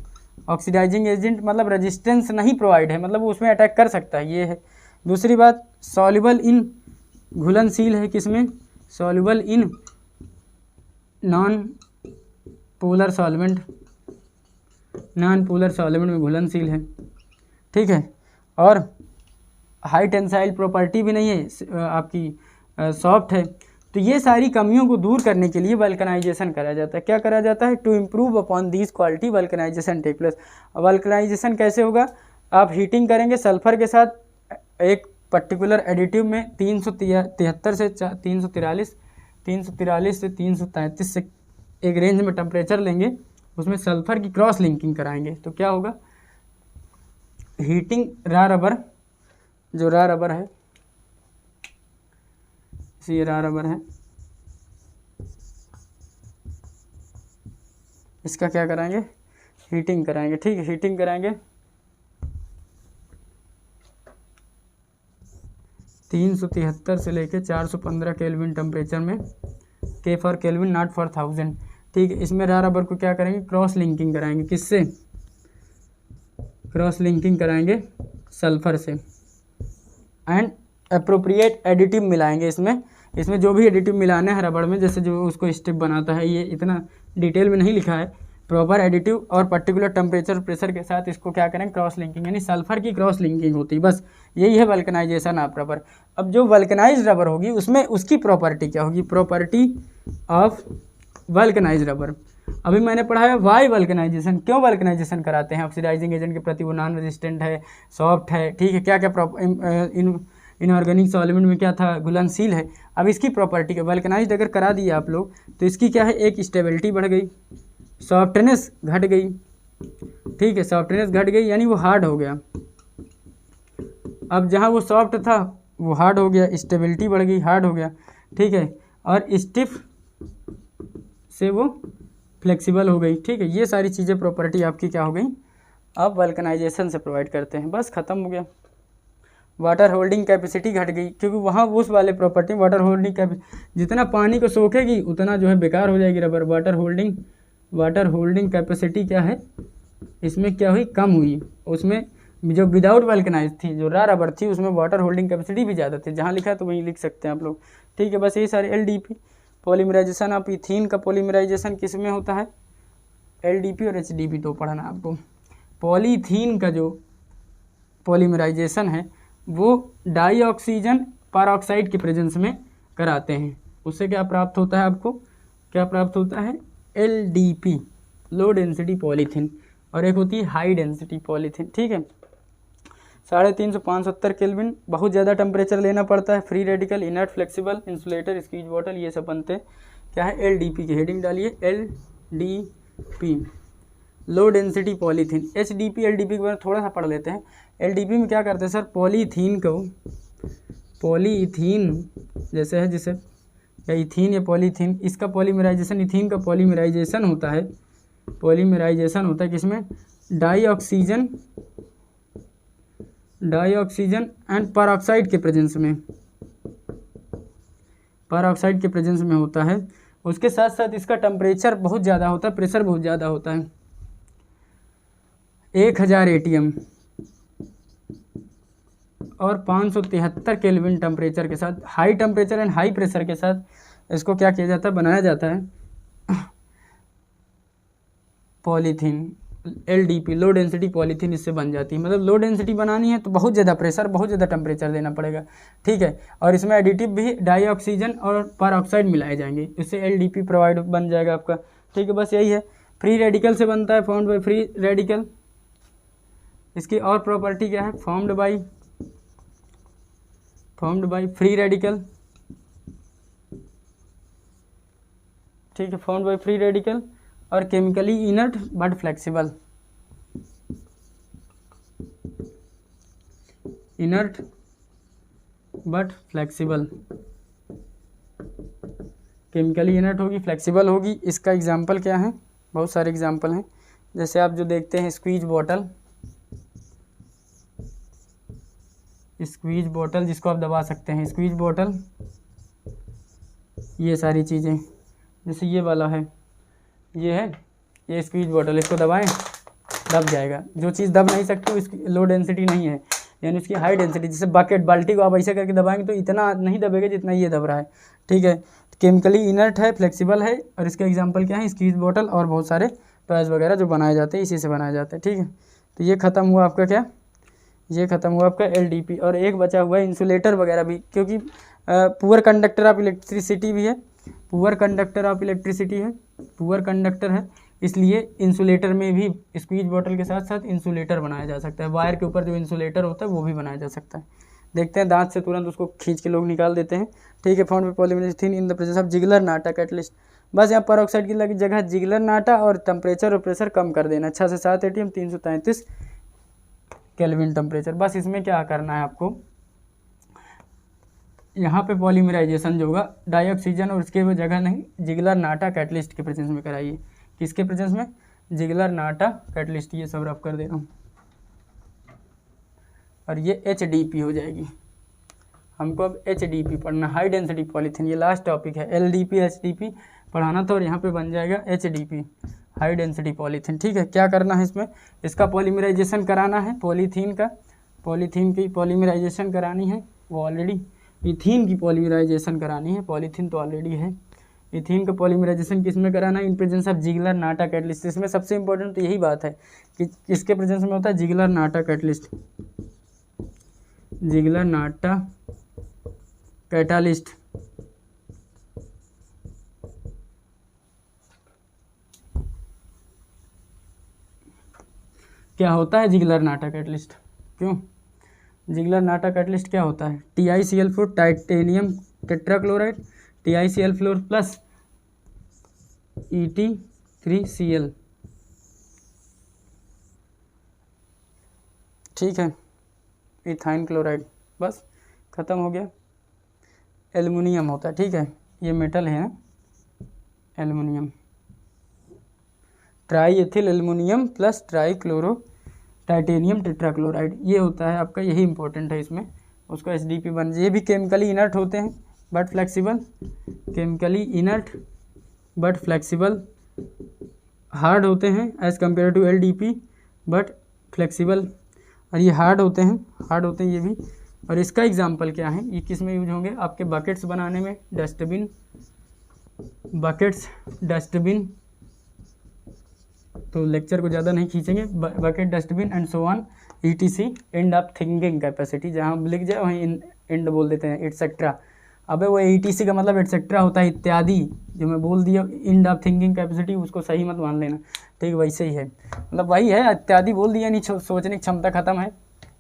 [SPEAKER 1] oxidizing agent मतलब रेजिस्टेंस नहीं प्रोवाइड है, मतलब वो उसमें अटैक कर सकता है, ये है। दूसरी बात, सॉल्युबल इन, घुलनशील है, किसमें, soluble in non polar solvent, non polar solvent में घुलनशील है, ठीक है। और हाई टेंसाइल प्रॉपर्टी भी नहीं है, आपकी सॉफ्ट है। तो ये सारी कमियों को दूर करने के लिए वल्कनाइजेशन करा जाता है। क्या करा जाता है, to improve upon these quality vulcanization take place. Vulcanization कैसे होगा, आप हीटिंग करेंगे सल्फर के साथ एक पर्टिकुलर एडिटिव में 373 से 333 से एक रेंज में टेम्परेचर लेंगे, उसमें सल्फर की क्रॉस लिंकिंग कराएंगे, तो क्या होगा, हीटिंग रा रबर, जो रा रबर है, ये रा रबर है, इसका क्या कराएंगे, हीटिंग कराएंगे, ठीक है, हीटिंग कराएंगे 373 से लेके 415 केल्विन टेम्परेचर में, के फॉर केल्विन नॉट फॉर 1000, ठीक है। इसमें रा रबर को क्या करेंगे, क्रॉस लिंकिंग कराएंगे, किससे, क्रॉस लिंकिंग कराएंगे सल्फर से, एंड अप्रोप्रिएट एडिटिव मिलाएंगे इसमें जो भी एडिटिव मिलाना है रबड़ में, जैसे जो उसको स्टिप बनाता है, ये इतना डिटेल में नहीं लिखा है, प्रॉपर एडिटिव और पर्टिकुलर टेम्परेचर प्रेशर के साथ इसको क्या करें, क्रॉस लिंकिंग, यानी सल्फर की क्रॉस लिंकिंग होती है, बस यही है वल्कनाइजेशन ऑफ रबर। अब जो वल्कनाइज रबर होगी उसमें उसकी प्रॉपर्टी क्या होगी, प्रॉपर्टी ऑफ वल्कनाइज रबर। अभी मैंने पढ़ा है वाई वल्कनाइजेशन, क्यों वल्कनाइजेशन कराते हैं, ऑक्सीडाइजिंग एजेंट के प्रति वो नॉन रेजिस्टेंट है, सॉफ्ट है, ठीक है, क्या क्या इनऑर्गेनिक सॉल्वेंट में क्या था, घुलनशील है। अब इसकी प्रॉपर्टी का वल्कनाइज्ड अगर करा दिए आप लोग तो इसकी क्या है, एक स्टेबिलिटी बढ़ गई, सॉफ्टनेस घट गई, ठीक है, सॉफ्टनेस घट गई यानी वो हार्ड हो गया। अब जहाँ वो सॉफ्ट था वो हार्ड हो गया, स्टेबिलिटी बढ़ गई, हार्ड हो गया, ठीक है, और स्टिफ से वो फ्लेक्सिबल हो गई, ठीक है। ये सारी चीज़ें प्रॉपर्टी आपकी क्या हो गई, आप वल्कनाइजेशन से प्रोवाइड करते हैं, बस ख़त्म हो गया। वाटर होल्डिंग कैपेसिटी घट गई, क्योंकि वहाँ उस वाले प्रॉपर्टी वाटर होल्डिंग जितना पानी को सोखेगी उतना जो है बेकार हो जाएगी रबर। वाटर होल्डिंग कैपेसिटी क्या है, इसमें क्या हुई, कम हुई। उसमें जो विदाउट वल्कनाइज थी, जो रा रबर थी, उसमें वाटर होल्डिंग कैपेसिटी भी ज़्यादा थी। जहाँ लिखा है तो वहीं लिख सकते हैं आप लोग, ठीक है। बस यही सारे LDP पॉलीमराइजेशन ऑफ इथीन का पॉलीमराइजेशन किस में होता है, LDP और HDP तो पढ़ना आपको। पॉलीथीन का जो पॉलीमराइजेशन है वो डाई ऑक्सीजन परऑक्साइड के प्रेजेंस में कराते हैं। उससे क्या प्राप्त होता है, आपको क्या प्राप्त होता है, LDP लो डेंसिटी पॉलीथीन, और एक होती है हाई डेंसिटी पॉलीथीन, ठीक है। 350-570 केल्विन, बहुत ज़्यादा टेम्परेचर लेना पड़ता है। Free radical, inert, flexible, insulator, squeeze bottle, ये सब बनते हैं। क्या है, LDP की हेडिंग डालिए, LDP low density polythene. HDP LDP के बारे में थोड़ा सा पढ़ लेते हैं। LDP में क्या करते हैं सर, पॉलीथीन को, पॉलीथीन जैसे है, जिसे या इथीन या पॉलीथीन, इसका पॉलीमराइजेशन, इथीन का पॉलीमराइजेशन होता है, पॉलीमराइजेशन होता है किसमें, डाई ऑक्सीजन एंड परऑक्साइड के प्रेजेंस में, परऑक्साइड के प्रेजेंस में होता है। उसके साथ साथ इसका टेम्परेचर बहुत ज़्यादा होता है, प्रेशर बहुत ज़्यादा होता है, 1000 ATM और 573 केल्विन टेम्परेचर के साथ, high temperature and high pressure के साथ इसको क्या किया जाता है, बनाया जाता है polythene. LDP low density polythene इससे बन जाती है। मतलब लो डेंसिटी बनानी है तो बहुत ज़्यादा प्रेशर, बहुत ज़्यादा टेम्परेचर देना पड़ेगा, ठीक है। और इसमें एडिटिव भी डाई ऑक्सीजन और परऑक्साइड मिलाए जाएंगे, इससे LDP प्रोवाइड बन जाएगा आपका, ठीक है। बस यही है। फ्री रेडिकल से बनता है, फॉर्म्ड बाई फ्री रेडिकल। इसकी और प्रॉपर्टी क्या है, फॉर्म्ड बाई फ्री रेडिकल, ठीक है, फॉर्म्ड बाई फ्री रेडिकल। और chemically inert but flexible, inert but flexible, chemically inert होगी, फ्लेक्सिबल होगी। इसका एग्जांपल क्या है, बहुत सारे एग्जांपल हैं। जैसे आप जो देखते हैं स्क्वीज बॉटल जिसको आप दबा सकते हैं, स्क्वीज बॉटल, ये सारी चीज़ें, जैसे ये वाला है, ये है, ये स्क्वीज बॉटल, इसको दबाएं दब जाएगा। जो चीज़ दब नहीं सकती उसकी लो डेंसिटी नहीं है, यानी उसकी हाई डेंसिटी। जैसे बकेट, बाल्टी को आप ऐसे करके दबाएंगे तो इतना नहीं दबेगा जितना ये दब रहा है, ठीक है। केमिकली इनर्ट है, फ्लेक्सिबल है। और इसके एग्जांपल क्या है, स्क्वीज बॉटल और बहुत सारे टॉयज़ वगैरह जो बनाए जाते हैं इसी से बनाए जाते हैं, ठीक है। तो ये ख़त्म हुआ आपका क्या, ये ख़त्म हुआ आपका LDP। और एक बचा हुआ है इंसुलेटर वगैरह भी, क्योंकि पुअर कंडक्टर ऑफ इलेक्ट्रिसिटी भी है, पुअर कंडक्टर है, इसलिए इंसुलेटर में भी स्क्वीज बॉटल के साथ साथ इंसुलेटर बनाया जा सकता है। वायर के ऊपर जो इंसुलेटर होता है वो भी बनाया जा सकता है। देखते हैं, दांत से तुरंत उसको खींच के लोग निकाल देते हैं, ठीक है। Form polymerization in the presence of Ziegler Natta catalyst. बस यहाँ परऑक्साइड की जगह जिगलर नाटा और टेम्परेचर और प्रेशर कम कर देना, 6 से 7 ATM, 333 केल्विन टेम्परेचर। बस इसमें क्या करना है आपको, यहाँ पे पॉलीमराइजेशन जो होगा डाई ऑक्सीजन और उसके जगह नहीं, जिगलर नाटा कैटलिस्ट के प्रेजेंस में कराइए। किसके प्रेजेंस में, जिगलर नाटा कैटलिस्ट, ये सब रफ कर दे रहा हूँ। और ये HDP हो जाएगी। हमको अब HDP पढ़ना, हाई डेंसिटी पॉलीथीन, ये लास्ट टॉपिक है। LDP HDP पढ़ाना था और यहाँ पे बन जाएगा HDP, हाई डेंसिटी पॉलीथीन, ठीक है। क्या करना है इसमें, इसका पॉलीमराइजेशन कराना है, पॉलीथीन की पॉलीमराइजेशन करानी है। वो ऑलरेडी इथीन की पॉलीमराइजेशन करानी है, पॉलीथीन तो ऑलरेडी है, इथीन का पॉलीमराइजेशन किस में कराना है? In presence of Ziegler Natta catalyst. इसमें सबसे इंपॉर्टेंट तो यही बात है कि किसके प्रेजेंस में होता है? जिगलर नाटा कैटलिस्ट, जिगलर नाटा कैटालिस्ट। क्या होता है जिगलर नाटा कैटलिस्ट? क्यों जिगलर नाटा कैटलिस्ट क्या होता है? TiCl4 titanium tetrachloride, TiCl4 plus Et3Cl, ठीक है, इथाइन क्लोराइड, बस ख़त्म हो गया। एल्युमिनियम होता है, ठीक है, ये मेटल है aluminium, try ethyl aluminium plus try chloro titanium tetrachloride, ये होता है आपका, यही इंपॉर्टेंट है इसमें। उसका SDP बन, ये भी केमिकली इनर्ट होते हैं but flexible, chemically inert but flexible, hard होते हैं as compare to LDP but flexible, और ये हार्ड होते हैं ये भी। और इसका एग्जांपल क्या है? ये किस में यूज होंगे? आपके बकेट्स बनाने में, डस्टबिन, बकेट्स, डस्टबिन, तो लेक्चर को ज़्यादा नहीं खींचेंगे, bucket, dustbin and so on, ETC, end of thinking capacity, जहाँ लिख जाए वहीं एंड बोल देते हैं, एटसेट्रा। अबे वो ETC का मतलब एटसेट्रा होता है, इत्यादि, जो मैं बोल दिया एंड ऑफ थिंकिंग कैपेसिटी, उसको सही मत मान लेना, ठीक, वैसे ही है, मतलब वही है, इत्यादि बोल दिया, नहीं सोचने की क्षमता खत्म है,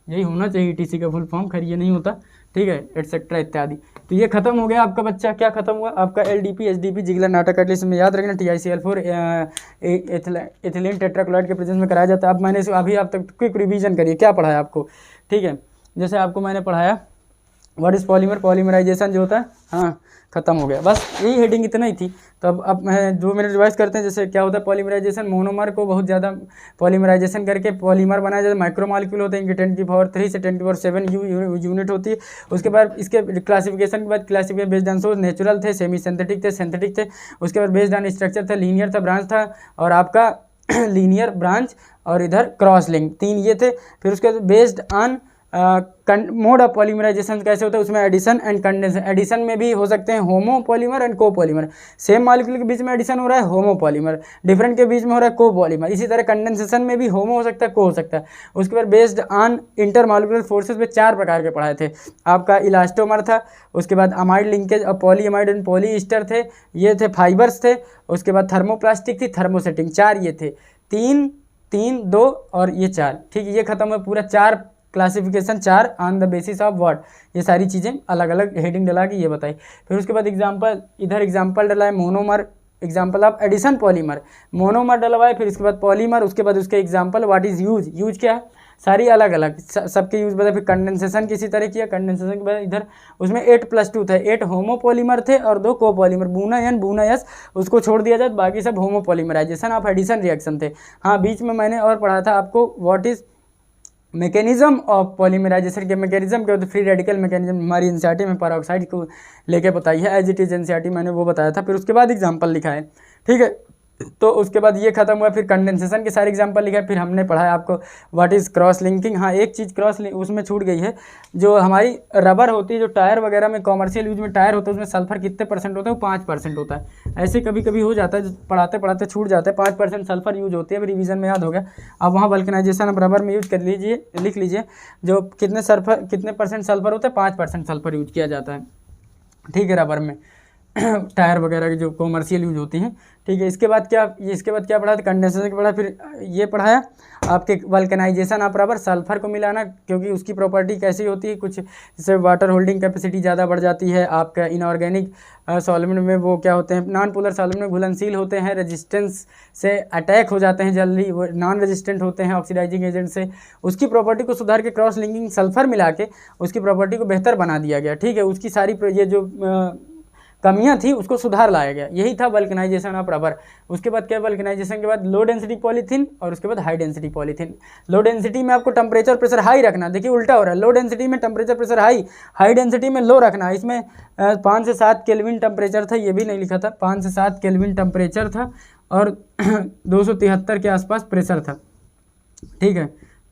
[SPEAKER 1] यही होना चाहिए ETC का फुल फॉर्म, खैर ये नहीं होता, ठीक है, एटसेट्रा इत्यादि। तो ये खत्म हो गया आपका बच्चा, क्या खत्म हुआ आपका? LDP, SDP, Ziggler Natta catalyst में याद रखना, TiCl4 एथिलीन टेट्राक्लोराइड के प्रेजेंस में कराया जाता है। अब मैंने अभी आप तक क्विक रिवीजन करिए, क्या पढ़ाया आपको, ठीक है, जैसे आपको मैंने पढ़ाया व्हाट इज़ पॉलीमर, पॉलीमराइजेशन जो होता है, हाँ खत्म हो गया, बस यही हेडिंग इतना ही थी। तो अब मैं 2 मिनट रिवाइज करते हैं। जैसे क्या होता है पॉलीमराइजेशन? मोनोमर को बहुत ज़्यादा पॉलीमराइजेशन करके पॉलीमर बनाया जाता है। माइक्रोमॉलिक्यूल होते हैं, इनकी 10⁻³ से 10⁻7 यूनिट होती है। उसके बाद इसके क्लासिफिकेशन के बाद classification based on source, natural थे, सेमी सिंथेटिक थे, सिंथेटिक थे। उसके बाद बेस्ड ऑन स्ट्रक्चर था, लीनियर था, ब्रांच था, और आपका लीनियर, ब्रांच और इधर क्रॉस लिंक, 3 ये थे। फिर उसके बाद based on mode of polymerization कैसे होता है, उसमें एडिशन एंड कंडेंसेशन। एडिशन में भी हो सकते हैं होमो पॉलीमर एंड को पॉलीमर, सेम मॉलिक्यूल के बीच में एडिशन हो रहा है होमो पॉलीमर, डिफरेंट के बीच में हो रहा है को पॉलीमर। इसी तरह कंडेंसेशन में भी होमो हो सकता है, को हो सकता है। उसके बाद based on inter molecular forces पे 4 प्रकार के पढ़ाए थे। आपका इलास्टोमर था, उसके बाद अमाइड लिंकेज और पॉलीअमाइड एंड पॉलीईस्टर थे, ये थे फाइबर्स थे। उसके बाद थर्मोप्लास्टिक थी, थर्मोसेटिंग, 4 ये थे, 3, 2 और ये 4, ठीक है। ये खत्म हुआ पूरा 4 classification, 4 on the basis of what, ये सारी चीज़ें अलग अलग हेडिंग डला के ये बताई। फिर उसके बाद एग्जांपल, इधर एग्जांपल डला है monomer, example of addition polymer, monomer डलवा है। फिर उसके बाद पॉलीमर, उसके बाद उसके example, what is use, use क्या है, सारी अलग अलग सबके यूज बताए। फिर कंडेंसेशन किसी तरह किया, कंडेंसेशन के बाद इधर उसमें 8+2 थे, 8 होमोपॉलीमर थे और 2 copolymer, buna N buna S, उसको छोड़ दिया जाए, बाकी सब होमोपॉलीमराइजेशन ऑफ एडिशन रिएक्शन थे। हाँ, बीच में मैंने और पढ़ा था आपको what is mechanism of polymerization के मैकेनिज्म के होते, फ्री रेडिकल मैकेनिज्म हमारी एनसीईआरटी में पैरोक्साइड को लेके बताई है, एज इट इज एनसीईआरटी, मैंने वो बताया था। फिर उसके बाद एग्जांपल लिखा है, ठीक है। तो उसके बाद ये खत्म हुआ, फिर कंडेंसेशन के सारे एग्जांपल लिखा है। फिर हमने पढ़ा है आपको व्हाट इज़ क्रॉस लिंकिंग। हाँ, एक चीज़ क्रॉस उसमें छूट गई है, जो हमारी रबर होती है, जो टायर वगैरह में कॉमर्शियल यूज में टायर होता है, उसमें सल्फर कितने % होता है, वो 5% होता है। ऐसे कभी कभी हो जाता है, पढ़ाते पढ़ाते छूट जाता है, 5% सल्फर यूज होती है, अभी रिवीजन में याद हो गया। अब वहाँ वल्कनाइजेशन अब रबर में यूज कर लीजिए, लिख लीजिए, जो कितने % सल्फर होता है, 5% सल्फर यूज किया जाता है, ठीक है, रबर में टायर वगैरह की जो कॉमर्शियल यूज होती हैं, ठीक है। इसके बाद क्या पढ़ा था, कंडेंसेशन के पढ़ा। फिर ये पढ़ाया आपके वल्कनाइजेशन ऑफ रबर, सल्फर को मिलाना, क्योंकि उसकी प्रॉपर्टी कैसी होती है, कुछ जैसे वाटर होल्डिंग कैपेसिटी ज़्यादा बढ़ जाती है। आपका इनऑर्गेनिक सॉल्वेंट में वो क्या होते हैं, नॉन पोलर सॉल्वेंट में घुलनशील होते हैं, रेजिस्टेंस से अटैक हो जाते हैं जल्दी, वो नॉन रेजिस्टेंट होते हैं ऑक्सीडाइजिंग एजेंट से। उसकी प्रॉपर्टी को सुधार के क्रॉस लिंकिंग सल्फर मिला के उसकी प्रॉपर्टी को बेहतर बना दिया गया, ठीक है। उसकी सारी ये जो कमियां थी उसको सुधार लाया गया, यही था वल्कनाइजेशन ऑफ रबर। उसके बाद क्या, वल्कनाइजेशन के बाद लो डेंसिटी पॉलीथीन और उसके बाद high density polythene. Low density में आपको टेम्परेचर प्रेशर हाई रखना, देखिए उल्टा हो रहा है, लो डेंसिटी में टेम्परेचर प्रेशर हाई डेंसिटी में लो रखना। इसमें 5 से 7 केल्विन टेम्परेचर था, ये भी नहीं लिखा था, 5 से 7 केल्विन टेम्परेचर था और 273 के आसपास प्रेशर था, ठीक है,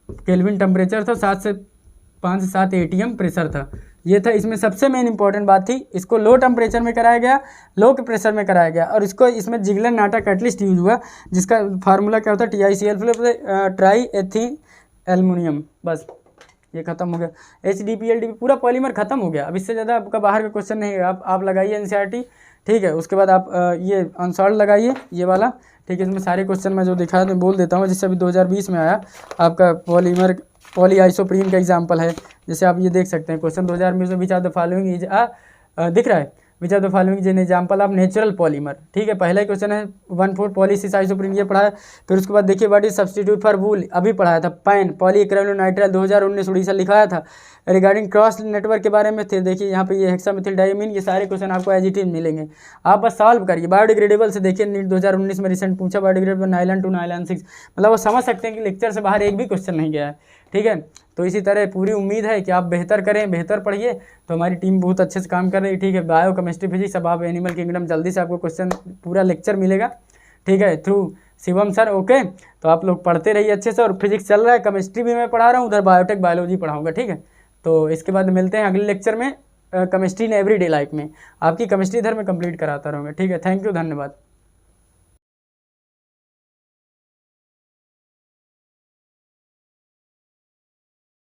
[SPEAKER 1] केल्विन टेम्परेचर था, 5 से 7 ATM प्रेशर था, ये था, इसमें सबसे मेन इंपॉर्टेंट बात थी, इसको लो टेम्परेचर में कराया गया, लो प्रेशर में कराया गया, और इसको इसमें जिगलर नाटा कैटलिस्ट यूज हुआ, जिसका फार्मूला क्या होता है, TiCl ट्राई एथीन एल्युमिनियम। बस ये खत्म हो गया, HDPLDP पूरा पॉलीमर खत्म हो गया। अब इससे ज़्यादा आपका बाहर का क्वेश्चन नहीं है। आप लगाइए NCERT, ठीक है। उसके बाद आप ये अनसॉल्व लगाइए, ये वाला, ठीक है। इसमें सारे क्वेश्चन मैं जो दिखाया मैं बोल देता हूँ, जिससे अभी 2020 में आया आपका पॉलीमर पॉलीआइसोप्रीन का एग्जाम्पल है। जैसे आप ये देख सकते हैं क्वेश्चन 2020 में, which are the following is दिख रहा है, which are the following is an example of natural polymer, ठीक है। पहला क्वेश्चन है 1,4 पॉलीसिस आइसोप्रीन, ये पढ़ा है। फिर उसके बाद देखिए व्हाट इज सब्सटीट्यूट फॉर वूल, अभी पढ़ाया था। पैन पॉलीएक्रिलामाइड 2019 उड़ीसा लिखाया था। रिगार्डिंग क्रॉस नेटवर्क के बारे में थे, देखिए यहाँ पे ये हेक्सामेथिल डायमीन, ये सारे क्वेश्चन आपको एज इट इज मिलेंगे, आप बस सॉल्व करिए। बायोडिग्रेडेबल से देखिए नीट 2019 में रिसेंट पूछा, बायोडिग्रेडेबल नाइलॉन टू नाइलॉन 6, मतलब वो समझ सकते हैं कि लेक्चर से बाहर एक भी क्वेश्चन नहीं गया है, ठीक है। तो इसी तरह पूरी उम्मीद है कि आप बेहतर करें, बेहतर पढ़िए, तो हमारी टीम बहुत अच्छे से काम कर रही है, ठीक है। बायो, केमिस्ट्री, फिजिक्स, अब आप एनिमल किंगडम, जल्दी से आपको क्वेश्चन पूरा लेक्चर मिलेगा, ठीक है, थ्रू शिवम सर, ओके। तो आप लोग पढ़ते रहिए अच्छे से, और फिजिक्स चल रहा है, केमिस्ट्री भी मैं पढ़ा रहा हूँ, उधर बायोटेक बायोलॉजी पढ़ाऊँगा, ठीक है। तो इसके बाद मिलते हैं अगले लेक्चर में, केमिस्ट्री इन एवरीडे लाइफ में। आपकी केमिस्ट्री इधर मैं कंप्लीट कराता रहूँगा, ठीक है। थैंक यू, धन्यवाद।